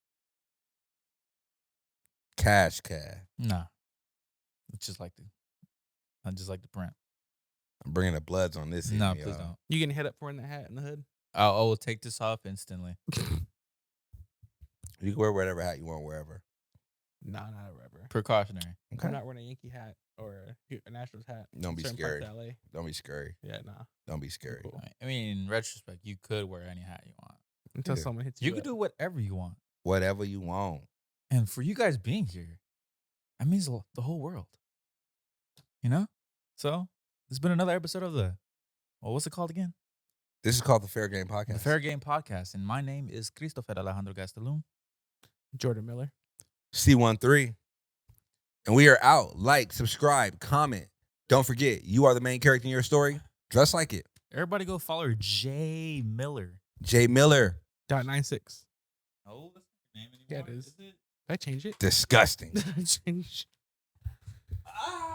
Cash cab. Nah. It's just like I just like the print. I'm bringing the Bloods on this. No, evening, please y'all. don't. You getting hit up for in the hat and the hood? I will take this off instantly. You can wear whatever hat you want wherever. Nah, not a rubber. Precautionary. Okay. I'm not wearing a Yankee hat or a Nationals hat. Don't be Certain scared. parts of LA. Don't be scary. Yeah, nah. Don't be scary. Cool. I mean, in retrospect, you could wear any hat you want. Until Yeah. someone hits you. You could do whatever you want. Whatever you want. And for you guys being here, that means the whole world. You know? So, it's been another episode of what's it called again? This is called the Fair Game Podcast. The Fair Game Podcast. And my name is Christopher Alejandro Gastelum. Jordan Miller. C13. And we are out. Like, subscribe, comment. Don't forget, you are the main character in your story. Dress like it. Everybody go follow Jay Miller. Jay Miller. .96. Oh, that's the name anymore. Yeah, it is. it? Did I change it? Disgusting. Did I change? Ah!